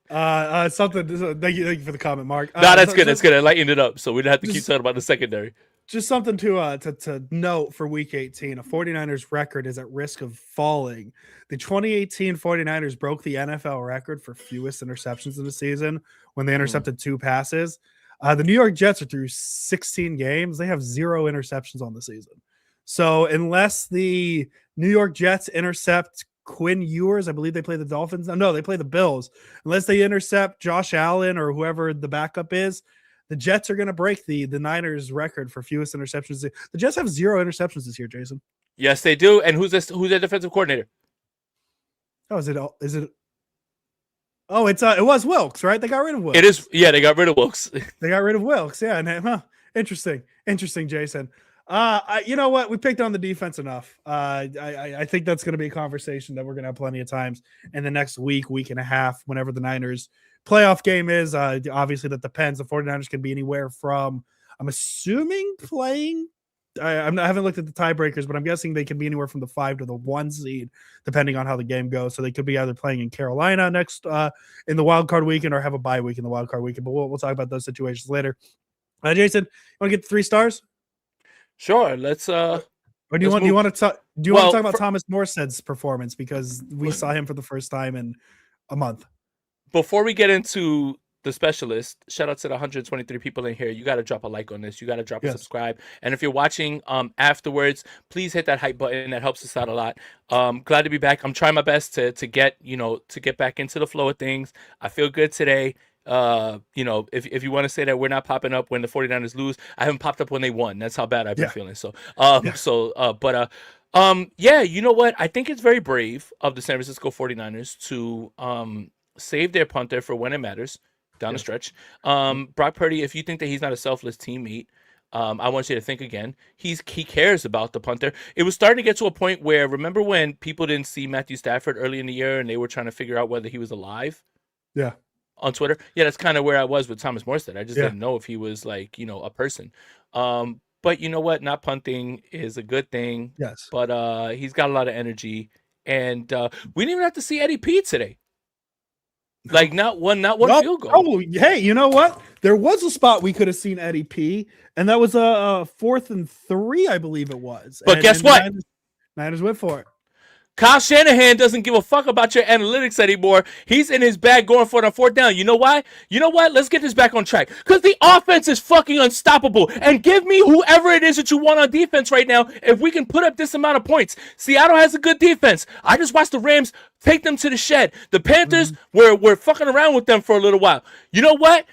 Thank you for the comment, Mark. No, that's good. That's good. I lightened it up, so we don't have to keep talking about the secondary. Just something to note for Week 18. A 49ers record is at risk of falling. The 2018 49ers broke the NFL record for fewest interceptions in the season when they intercepted 2 passes. The New York Jets are through 16 games. They have 0 interceptions on the season. So unless the New York Jets intercept Quinn Ewers, I believe they play the Dolphins. No, they play the Bills. Unless they intercept Josh Allen or whoever the backup is, the Jets are going to break the Niners record for fewest interceptions. The Jets have 0 interceptions this year, Jason. Yes, they do. And who's their defensive coordinator? Oh, is it? Oh, it was Wilkes, right? They got rid of Wilkes. It is. Yeah, they got rid of Wilkes. They got rid of Wilkes. Yeah, and interesting, Jason. You know what? We picked on the defense enough. I think that's going to be a conversation that we're going to have plenty of times in the next week and a half, whenever the Niners playoff game is. Obviously, that depends. The 49ers can be anywhere from, I'm assuming, playing. I haven't looked at the tiebreakers, but I'm guessing they can be anywhere from the 5 to the 1 seed, depending on how the game goes. So they could be either playing in Carolina next in the wild card weekend or have a bye week in the wild card weekend. But we'll talk about those situations later. Jason, you want to get the 3 stars? Sure. Let's. Or do you want to talk? Do you want to talk about Thomas Morstead's performance because we saw him for the first time in a month? Before we get into the specialist, shout out to the 123 people in here. You got to drop a like on this. You got to drop a subscribe. And if you're watching afterwards, please hit that hype button. That helps us out a lot. Glad to be back. I'm trying my best to get back into the flow of things. I feel good today. If you want to say that we're not popping up when the 49ers lose, I haven't popped up when they won. That's how bad I've been feeling. So, you know what? I think it's very brave of the San Francisco 49ers to save their punter for when it matters down the stretch. Brock Purdy, if you think that he's not a selfless teammate, I want you to think again. He cares about the punter. It was starting to get to a point where, remember when people didn't see Matthew Stafford early in the year and they were trying to figure out whether he was alive? Yeah. On Twitter. Yeah, that's kind of where I was with Thomas Morstead. I just didn't know if he was like, a person. But you know what? Not punting is a good thing. Yes. But he's got a lot of energy, and we didn't even have to see Eddie P today. Like No. not one Oh, field goal. oh, hey, you know what? There was a spot we could have seen Eddie P, and that was a 4th and 3, I believe it was. But guess And the what? Niners went for it. Kyle Shanahan doesn't give a fuck about your analytics anymore. He's in his bag going for it on 4th down. You know why? You know what? Let's get this back on track. Because the offense is fucking unstoppable. And give me whoever it is that you want on defense right now if we can put up this amount of points. Seattle has a good defense. I just watched the Rams take them to the shed. The Panthers were fucking around with them for a little while. You know what?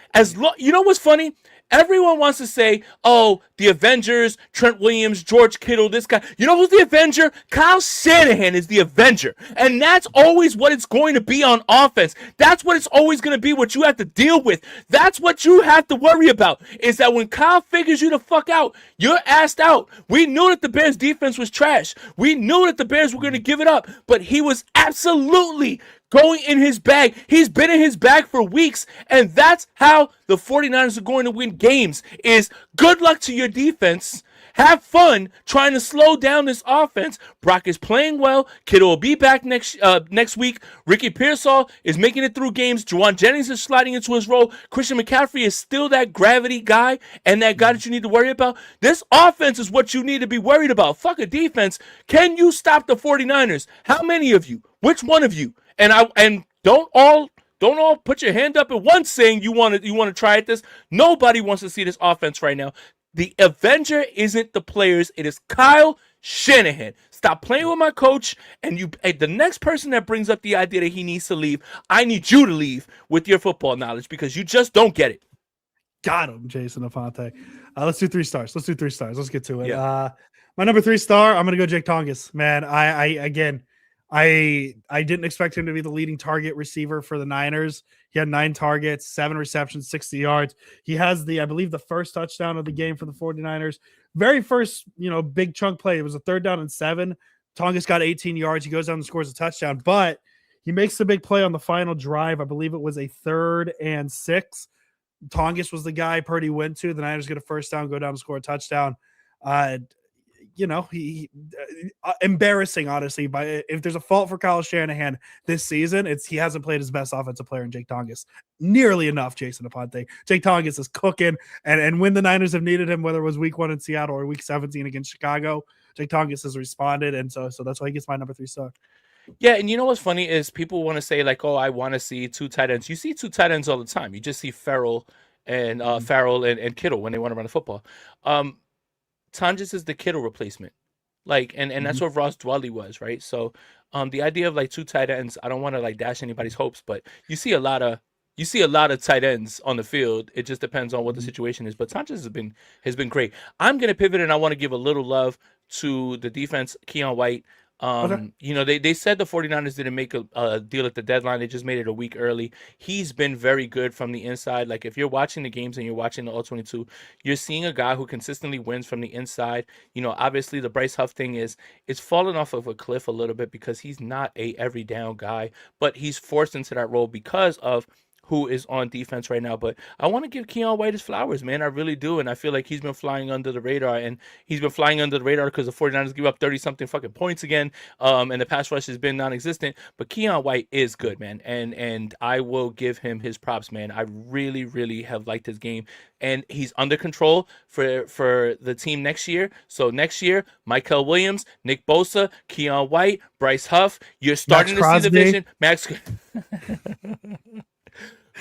You know what's funny? Everyone wants to say, oh, the Avengers, Trent Williams, George Kittle, this guy. You know who's the Avenger? Kyle Shanahan is the Avenger. And that's always what it's going to be on offense. That's what it's always going to be, what you have to deal with. That's what you have to worry about, is that when Kyle figures you the fuck out, you're asked out. We knew that the Bears' defense was trash. We knew that the Bears were going to give it up. But he was absolutely going in his bag. He's been in his bag for weeks, and that's how the 49ers are going to win games, is good luck to your defense. Have fun trying to slow down this offense. Brock is playing well. Kittle will be back next week. Ricky Pearsall is making it through games. Juwan Jennings is sliding into his role. Christian McCaffrey is still that gravity guy and that guy that you need to worry about. This offense is what you need to be worried about. Fuck a defense. Can you stop the 49ers? How many of you? Which one of you? And don't all put your hand up at once saying you want to try at this. Nobody wants to see this offense right now. The Avenger isn't the players. It is Kyle Shanahan. Stop playing with my coach. And the next person that brings up the idea that he needs to leave, I need you to leave with your football knowledge, because you just don't get it. Got him, Jason Aponte. Let's do 3 stars. Let's Let's get to it. Yeah. My number 3 star, I'm going to go Jake Tongas. Man, I didn't expect him to be the leading target receiver for the Niners. He had 9 targets, 7 receptions, 60 yards. He has I believe the first touchdown of the game for the 49ers. Very first, big chunk play. It was a 3rd down and 7. Tongas got 18 yards. He goes down and scores a touchdown, but he makes the big play on the final drive. I believe it was a 3rd and 6. Tongas was the guy Purdy went to. The Niners get a first down, go down and score a touchdown. He embarrassing, honestly. But if there's a fault for Kyle Shanahan this season, he hasn't played his best offensive player in Jake Tongas nearly enough. Jason Aponte. Jake Tongas is cooking, and when the Niners have needed him, whether it was week 1 in Seattle or week 17 against Chicago, Jake Tongas has responded, and so that's why he gets my number 3 star. Yeah, and you know what's funny is people want to say like, oh, I want to see 2 tight ends. You see 2 tight ends all the time. You just see Farrell and Kittle when they want to run the football. Tonjas is the Kittle replacement. And that's what Ross Dwelly was, right? So the idea of like 2 tight ends, I don't want to like dash anybody's hopes, but you see a lot of tight ends on the field. It just depends on what the situation is. But Tonjas has been great. I'm gonna pivot, and I want to give a little love to the defense. Keon White. Okay. They said the 49ers didn't make a deal at the deadline. They just made it a week early. He's been very good from the inside. Like, if you're watching the games and you're watching the All-22, you're seeing a guy who consistently wins from the inside. Obviously the Bryce Huff thing it's fallen off of a cliff a little bit because he's not a every down guy, but he's forced into that role because of who is on defense right now. But I want to give Keon White his flowers, man. I really do. And I feel like he's been flying under the radar. And he's been flying under the radar because the 49ers give up 30-something fucking points again. And the pass rush has been non-existent. But Keon White is good, man. And I will give him his props, man. I really, really have liked his game. And he's under control for the team next year. So next year, Michael Williams, Nick Bosa, Keon White, Bryce Huff. You're starting to see the vision.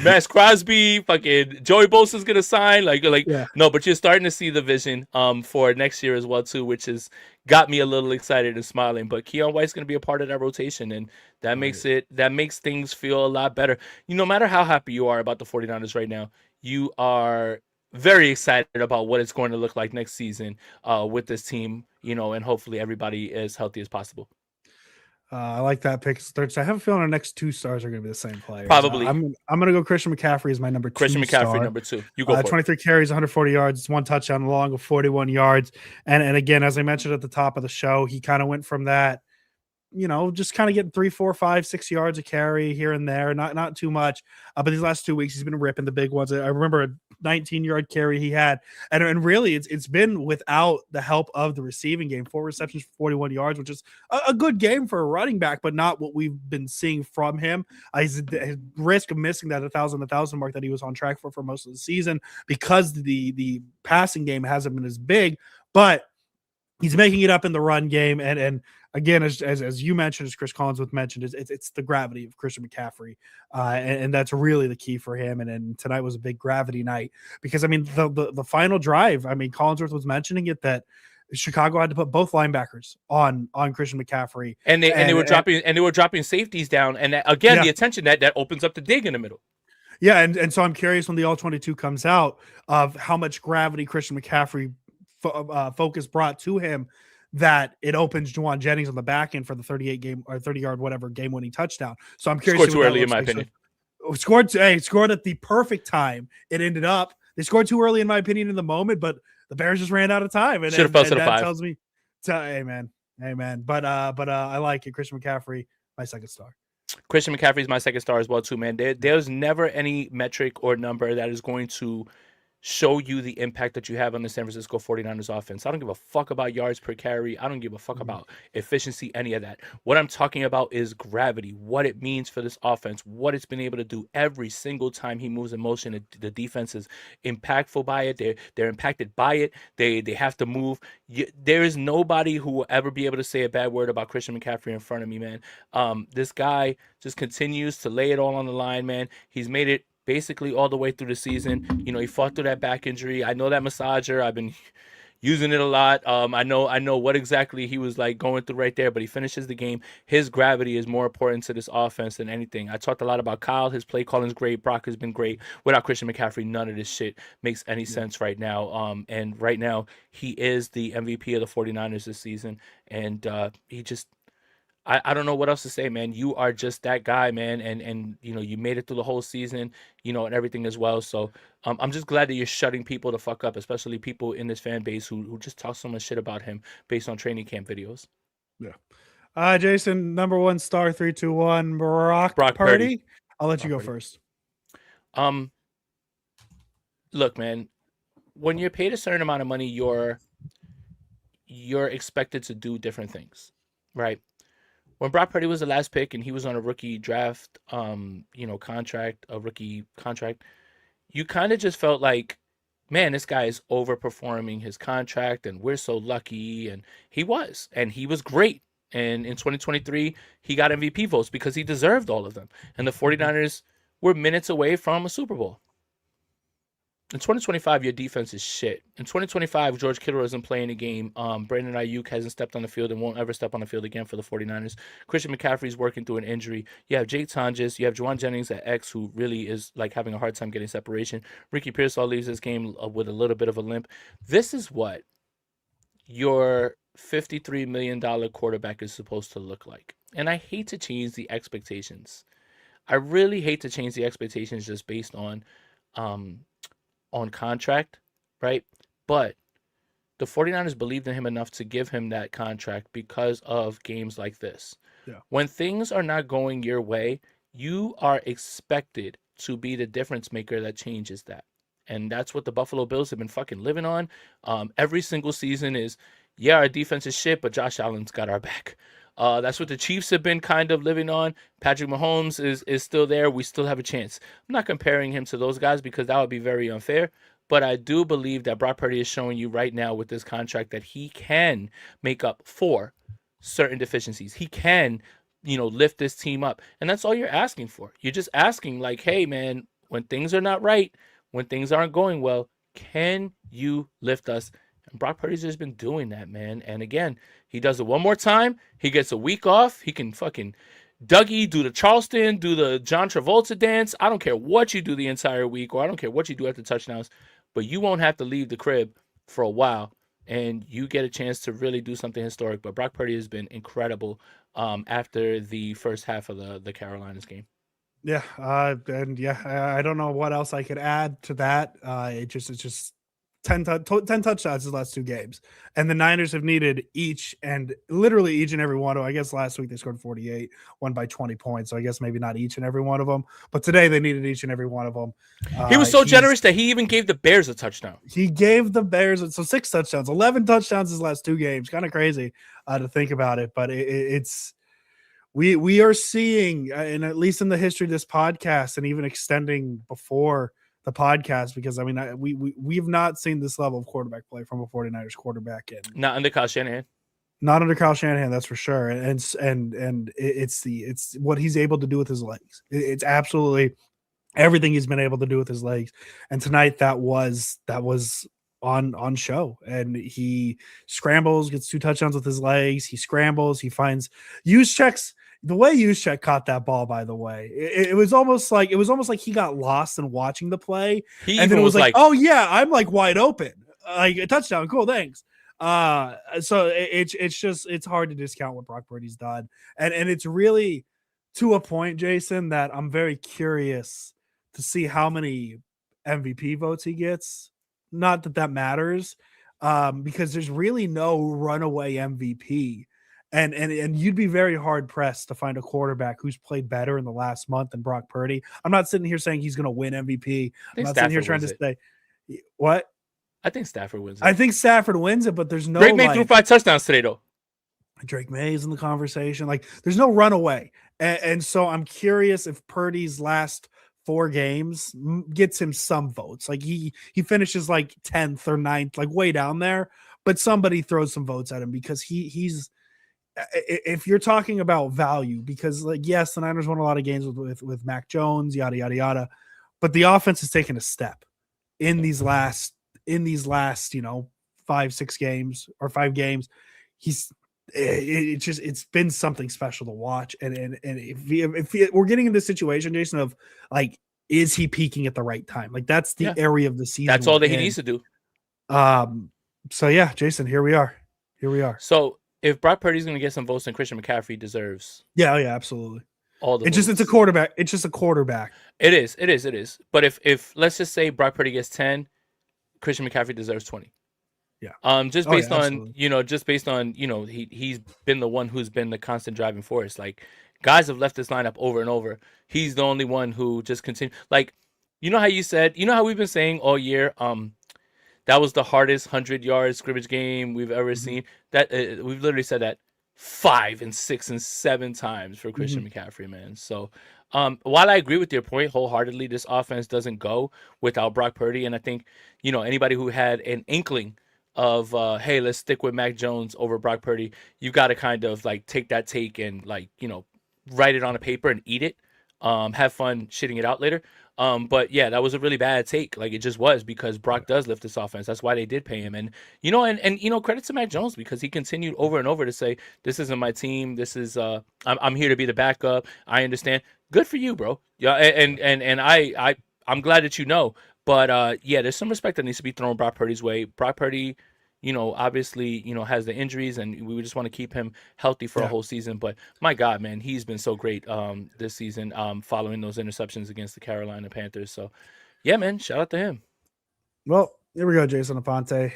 Max Crosby, fucking Joey Bosa's gonna sign, yeah. No, but you're starting to see the vision for next year as well too, which has got me a little excited and smiling. But Keon White's gonna be a part of that rotation, and that makes things feel a lot better. No matter how happy you are about the 49ers right now, you are very excited about what it's going to look like next season with this team, and hopefully everybody as healthy as possible. I like that pick. So I have a feeling our next 2 stars are going to be the same players. Probably. I'm going to go Christian McCaffrey as my number 2 Christian McCaffrey, star. number 2. You go for 23 it. carries, 140 yards, 1 touchdown, long of 41 yards. And again, as I mentioned at the top of the show, he kind of went from that just kind of getting 3, 4, 5, 6 yards of carry here and there, not too much. But these last 2 weeks, he's been ripping the big ones. I remember a 19-yard carry he had, and really, it's been without the help of the receiving game. 4 receptions for 41 yards, which is a good game for a running back, but not what we've been seeing from him. His risk of missing that 1,000 mark that he was on track for most of the season because the passing game hasn't been as big, but he's making it up in the run game. And again, as you mentioned, as Chris Collinsworth mentioned, it's the gravity of Christian McCaffrey. And that's really the key for him. And tonight was a big gravity night because, I mean, the final drive, I mean, Collinsworth was mentioning it, that Chicago had to put both linebackers on Christian McCaffrey. And they were dropping safeties down. And again, the attention that opens up the dig in the middle. Yeah. And so I'm curious when the all-22 comes out of how much gravity Christian McCaffrey focus brought to him, that it opens Juwan Jennings on the back end for the 30-yard whatever game-winning touchdown. So I'm curious. Scored too early, in my opinion. Scored at the perfect time. It ended up they scored too early, in my opinion, in the moment, but the Bears just ran out of time. And should have fell to the that 5. tells me, amen. But I like it. Christian McCaffrey, my second star. Christian McCaffrey is my second star as well too, man. There's never any metric or number that is going to show you the impact that you have on the San Francisco 49ers offense. I don't give a fuck about yards per carry. I don't give a fuck about efficiency, any of that. What I'm talking about is gravity, what it means for this offense, what it's been able to do every single time he moves in motion. The defense is impactful by it. They're impacted by it. They have to move. There is nobody who will ever be able to say a bad word about Christian McCaffrey in front of me, man. This guy just continues to lay it all on the line, man. He's made it basically all the way through the season. He fought through that back injury. I know that massager. I've been using it a lot. I know what exactly he was like going through right there, but he finishes the game. His gravity is more important to this offense than anything. I talked a lot about Kyle. His play calling is great. Brock has been great. Without Christian McCaffrey, none of this shit makes any sense right now. And right now, he is the MVP of the 49ers this season. And he just... I don't know what else to say, man. You are just that guy, man, and you made it through the whole season, and everything as well. So I'm just glad that you're shutting people the fuck up, especially people in this fan base who just talk so much shit about him based on training camp videos. Yeah. Jason, number 1 star, 3, 2, 1, Brock Purdy. I'll let you go first. Look, man, when you're paid a certain amount of money, you're expected to do different things, right? When Brock Purdy was the last pick and he was on a rookie draft, contract, a rookie contract, you kind of just felt like, man, this guy is overperforming his contract and we're so lucky. And he was great. And in 2023, he got MVP votes because he deserved all of them. And the 49ers were minutes away from a Super Bowl. In 2025, your defense is shit. In 2025, George Kittle isn't playing the game. Brandon Ayuk hasn't stepped on the field and won't ever step on the field again for the 49ers. Christian McCaffrey's working through an injury. You have Jake Tonjes. You have Juwan Jennings at X, who really is like having a hard time getting separation. Ricky Pearsall leaves this game with a little bit of a limp. This is what your $53 million quarterback is supposed to look like. And I hate to change the expectations. I really hate to change the expectations just based on contract, right? But the 49ers believed in him enough to give him that contract because of games like this. Yeah. When things are not going your way, you are expected to be the difference maker that changes that. And that's what the Buffalo Bills have been fucking living on. Every single season is, yeah, our defense is shit, but Josh Allen's got our back. That's what the Chiefs have been kind of living on. Patrick Mahomes is still there. We still have a chance. I'm not comparing him to those guys because that would be very unfair. But I do believe that Brock Purdy is showing you right now with this contract that he can make up for certain deficiencies. He can, lift this team up. And that's all you're asking for. You're just asking like, hey, man, when things are not right, when things aren't going well, can you lift us? And Brock Purdy's just been doing that, man. And again, he does it one more time. He gets a week off. He can fucking Dougie, do the Charleston, do the John Travolta dance. I don't care what you do the entire week, or I don't care what you do after touchdowns, but you won't have to leave the crib for a while, and you get a chance to really do something historic. But Brock Purdy has been incredible after the first half of the Carolinas game. Yeah, I don't know what else I could add to that. It's just 10 touchdowns his last 2 games. And the Niners have needed literally each and every one of them. I guess last week they scored 48, won by 20 points. So I guess maybe not each and every one of them. But today they needed each and every one of them. He was so generous that he even gave the Bears a touchdown. He gave the Bears 6 touchdowns, 11 touchdowns his last 2 games. Kind of crazy to think about it. But it's we are seeing, and at least in the history of this podcast and even extending before the podcast, because I mean, we've not seen this level of quarterback play from a 49ers quarterback not under Kyle Shanahan. Not under Kyle Shanahan, that's for sure. And it's what he's able to do with his legs. It's absolutely everything he's been able to do with his legs. And tonight that was on show. And he scrambles, gets 2 touchdowns with his legs. He scrambles, he finds use checks. The way Juszczyk caught that ball, by the way, it was almost like he got lost in watching the play, and then it was like, oh yeah, I'm like wide open, like a touchdown, cool, thanks. So it's hard to discount what Brock Purdy's done, and it's really to a point, Jason, that I'm very curious to see how many MVP votes he gets. Not that matters, because there's really no runaway MVP. And you'd be very hard pressed to find a quarterback who's played better in the last month than Brock Purdy. I'm not sitting here saying he's going to win MVP. I'm not sitting here trying to say what. I think Stafford wins it. I think Stafford wins it, but there's no. Drake May threw 5 touchdowns today, though. Drake May is in the conversation. Like, there's no runaway, and so I'm curious if Purdy's last 4 games gets him some votes. Like he finishes like 10th or 9th, like way down there, but somebody throws some votes at him because he's. If you're talking about value, because like, yes, the Niners won a lot of games with Mac Jones, yada, yada, yada, but the offense has taken a step in these last, 5-6 games or 5 games. It's been something special to watch. And if we're getting in this situation, Jason, of like, is he peaking at the right time? Like that's the area of the season. That's all that he needs to do. So yeah, Jason, here we are. So, if Brock Purdy's going to get some votes, then Christian McCaffrey deserves. Yeah, absolutely. All the. It's a quarterback. It's just a quarterback. It is. But if let's just say Brock Purdy gets 10, Christian McCaffrey deserves 20. Yeah. Just based on he's been the one who's been the constant driving force. Like guys have left this lineup over and over. He's the only one who just continues. Like, how you said, how we've been saying all year. That was the hardest 100-yard scrimmage game we've ever seen. That we've literally said that 5 and 6 and 7 times for Christian McCaffrey, man. So while I agree with your point wholeheartedly, this offense doesn't go without Brock Purdy. And I think, anybody who had an inkling of, hey, let's stick with Mac Jones over Brock Purdy, you've got to kind of like take that take and like, write it on a paper and eat it. Have fun shitting it out later. But yeah, that was a really bad take. Like it just was, because Brock does lift this offense. That's why they did pay him. And credit to Mac Jones, because he continued over and over to say, this isn't my team. This is I'm here to be the backup. I understand. Good for you, bro. Yeah, and I'm glad that you know. But yeah, there's some respect that needs to be thrown Brock Purdy's way. Brock Purdy, obviously, has the injuries, and we just want to keep him healthy for a whole season. But my God, man, he's been so great this season, following those interceptions against the Carolina Panthers. So, yeah, man, shout out to him. Well, here we go, Jason Aponte.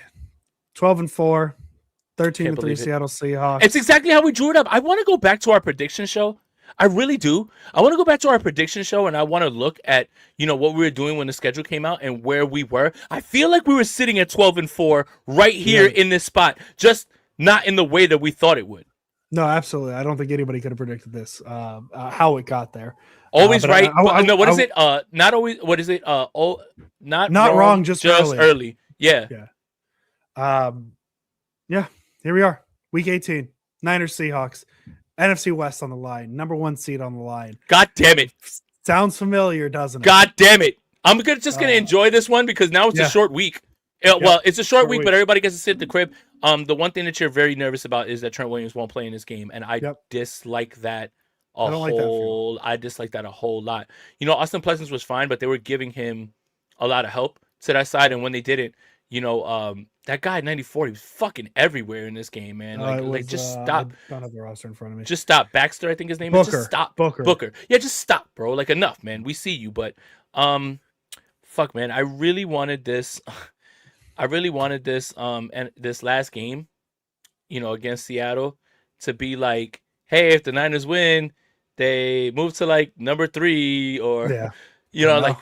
12-4, 13-3 Seattle Seahawks. It's exactly how we drew it up. I want to go back to our prediction show. I really do. I want to go back to our prediction show, and I want to look at, what we were doing when the schedule came out and where we were. I feel like we were sitting at 12-4 right here in this spot, just not in the way that we thought it would. No, absolutely. I don't think anybody could have predicted this, how it got there. Always right. What is it? Not always. What is it? Not wrong. Just early. Yeah. Yeah. Here we are. Week 18. Niners Seahawks. NFC West on the line. Number 1 seed on the line. God damn it. Sounds familiar, doesn't it? God damn it. I'm just going to enjoy this one because now it's a short week. Well, it's a short week, but everybody gets to sit at the crib. The one thing that you're very nervous about is that Trent Williams won't play in this game, and I dislike that I dislike that a whole lot. Austin Pleasance was fine, but they were giving him a lot of help to that side, and when they didn't, that guy at 94, he was fucking everywhere in this game, man. Just stop. I don't have the roster in front of me. Just stop. Baxter, I think his name is. Just stop. Booker. Yeah, just stop, bro. Like, enough, man. We see you, but fuck, man. I really wanted this. I really wanted this and this last game, against Seattle to be like, hey, if the Niners win, they move to like number 3 or Yeah, I know. like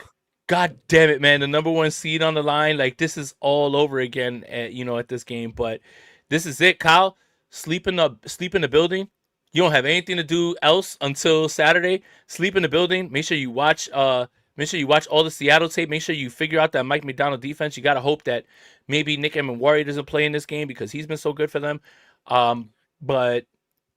God damn it, man, the number 1 seed on the line. Like this is all over again at this game, but this is it, Kyle. Sleep in the building. You don't have anything to do else until Saturday. Sleep in the building. Make sure you watch all the Seattle tape. Make sure you figure out that Mike McDonald defense. You got to hope that maybe Nick Emenwari doesn't play in this game because he's been so good for them. But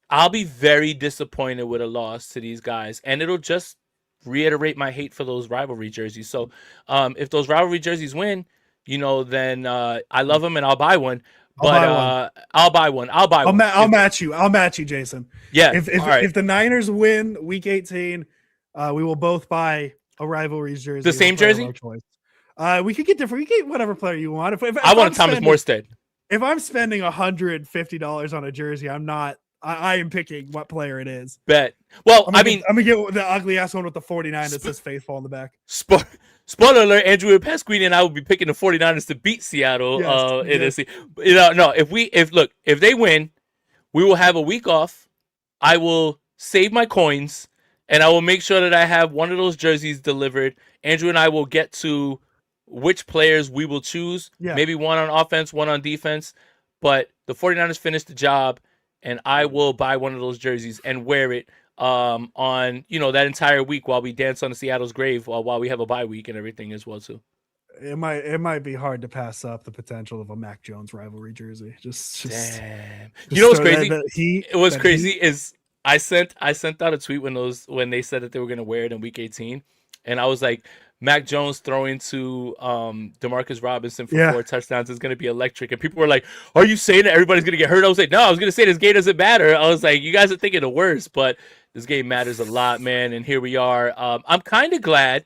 I'll be very disappointed with a loss to these guys, and it'll just reiterate my hate for those rivalry jerseys. So, if those rivalry jerseys win, then I love them and I'll buy one. But I'll buy one. I'll buy one. I'll match you. I'll match you, Jason. Yeah. If the Niners win Week 18, we will both buy a rivalries jersey. The same jersey? We could get different. We can get whatever player you want. If I want a Thomas Morstead. If I'm spending $150 on a jersey, I'm not. I am picking what player it is. Bet. Well, I'm gonna get the ugly ass one with the 49 that says faithful on the back. Spoiler alert: Andrew Pasquini and I will be picking the 49ers to beat Seattle. Yes. If they win, we will have a week off. I will save my coins, and I will make sure that I have one of those jerseys delivered. Andrew and I will get to which players we will choose. Yeah. Maybe one on offense, one on defense. But the 49ers finish the job, and I will buy one of those jerseys and wear it on that entire week while we dance on Seattle's grave while we have a bye week and everything as well too. It might be hard to pass up the potential of a Mac Jones rivalry jersey. Damn. What's crazy? What's crazy is I sent out a tweet when they said that they were gonna wear it in week 18, and I was like, Mac Jones throwing to Demarcus Robinson for 4 touchdowns is going to be electric. And people were like, are you saying that everybody's going to get hurt? I was like, no, I was going to say this game doesn't matter. I was like, you guys are thinking the worst, but this game matters a lot, man. And here we are. I'm kind of glad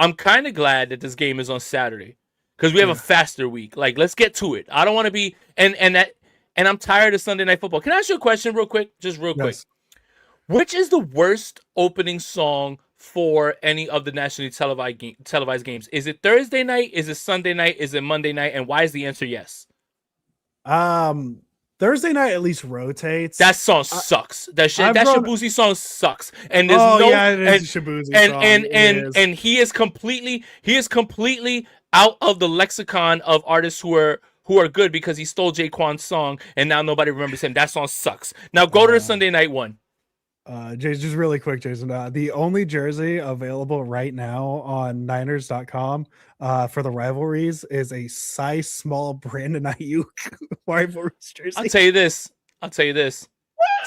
that this game is on Saturday because we have a faster week. Like, let's get to it. I don't want to be and I'm tired of Sunday Night Football. Can I ask you a question real quick? Just real quick. Which is the worst opening song for any of the nationally televised games? Is it Thursday night? Is it Sunday night? Is it Monday night? And why is the answer yes? Thursday night at least rotates. That song sucks. That Shabuzi song sucks. And there's it is a Shabuzi song. And he is completely out of the lexicon of artists who are good because he stole Jaquan's song and now nobody remembers him. That song sucks. Now go to the Sunday night one. Just really quick, Jason. The only jersey available right now on Niners.com for the rivalries is a size small Brandon Ayuk rivalries jersey. I'll tell you this.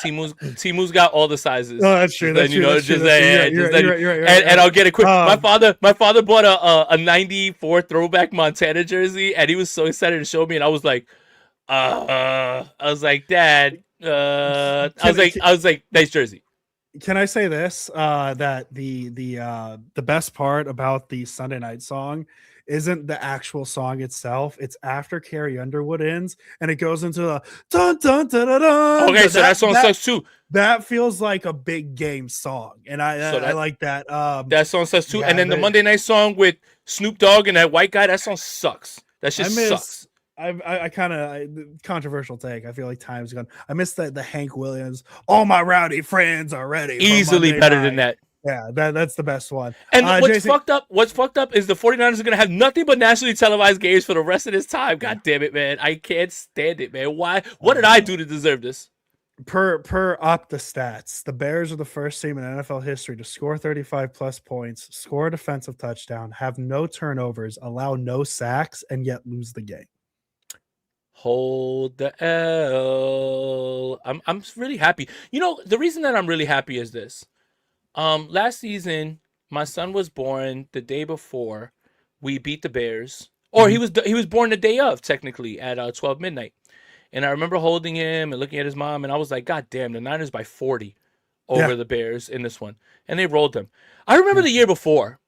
Timu's got all the sizes. Oh, that's true. That's true. And I'll get it quick. My father bought a 94 throwback Montana jersey, and he was so excited to show me, and I was like, Dad. I was like, nice jersey. Can I say this? That the best part about the Sunday night song isn't the actual song itself. It's after Carrie Underwood ends and it goes into the dun dun dun dun dun. Okay, so that song sucks too. That feels like a big game song, and I like that. That song sucks too. And then the Monday night song with Snoop Dogg and that white guy, that song sucks. That shit sucks. I kind of controversial take. I feel like time's gone. I miss the Hank Williams. All my rowdy friends are ready. Easily better than that. Yeah, that's the best one. And what's fucked up is the 49ers are going to have nothing but nationally televised games for the rest of this time. God damn it, man. I can't stand it, man. Why? What did I do to deserve this? Per up the stats, the Bears are the first team in NFL history to score 35 plus points, score a defensive touchdown, have no turnovers, allow no sacks, and yet lose the game. Hold the L. I'm really happy. The reason that I'm really happy is this. Last season, my son was born the day before we beat the Bears. Or he was born the day of, technically, at 12 midnight. And I remember holding him and looking at his mom, and I was like, God damn, the Niners by 40 over the Bears in this one. And they rolled them. I remember the year before.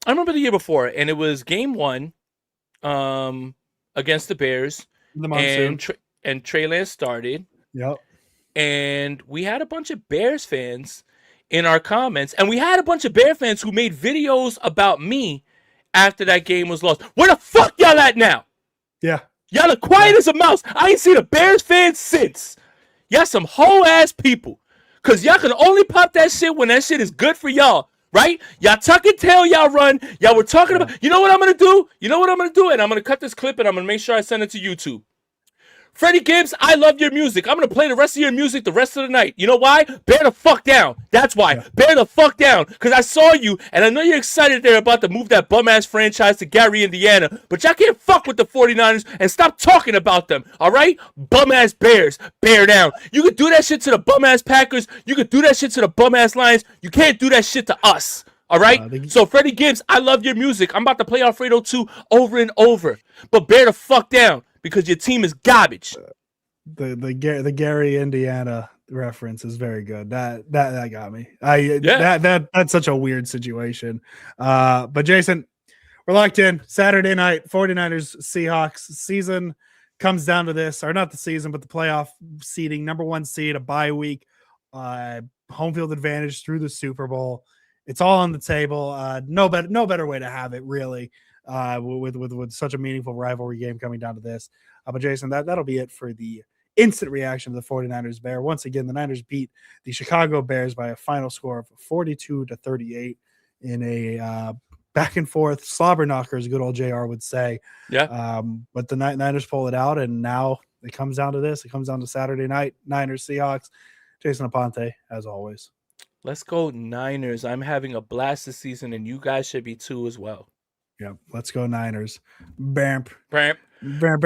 And it was game 1 against the Bears. The monsoon. And Trey Lance started. Yep. And we had a bunch of Bears fans in our comments. And we had a bunch of Bear fans who made videos about me after that game was lost. Where the fuck y'all at now? Yeah. Y'all are quiet as a mouse. I ain't seen a Bears fan since. Y'all some whole ass people. Cause y'all can only pop that shit when that shit is good for y'all. Right? Y'all tuck and tail, y'all run. Y'all were talking about, you know what I'm gonna do? You know what I'm gonna do? And I'm gonna cut this clip and I'm gonna make sure I send it to YouTube. Freddie Gibbs, I love your music. I'm going to play the rest of your music the rest of the night. You know why? Bear the fuck down. That's why. Yeah. Bear the fuck down. Because I saw you, and I know you're excited they're about to move that bum-ass franchise to Gary, Indiana. But y'all can't fuck with the 49ers and stop talking about them. All right? Bum-ass Bears. Bear down. You could do that shit to the bum-ass Packers. You could do that shit to the bum-ass Lions. You can't do that shit to us. All right? So, Freddie Gibbs, I love your music. I'm about to play Alfredo 2 over and over. But bear the fuck down. Because your team is garbage. The Gary, Indiana reference is very good. That got me. That's such a weird situation. But Jason, we're locked in. Saturday night, 49ers Seahawks season comes down to this, or not the season, but the playoff seeding, number 1 seed, a bye week, home field advantage through the Super Bowl. It's all on the table. No better way to have it, really. With such a meaningful rivalry game coming down to this. But Jason, that'll be it for the instant reaction of the 49ers Bear. Once again, the Niners beat the Chicago Bears by a final score of 42-38 in a back and forth slobber knocker, as good old JR would say. Yeah. But the Niners pull it out, and now it comes down to this. It comes down to Saturday night, Niners Seahawks. Jason Aponte, as always. Let's go Niners. I'm having a blast this season, and you guys should be too as well. Yeah, let's go Niners. Bamp. Bamp. Bamp.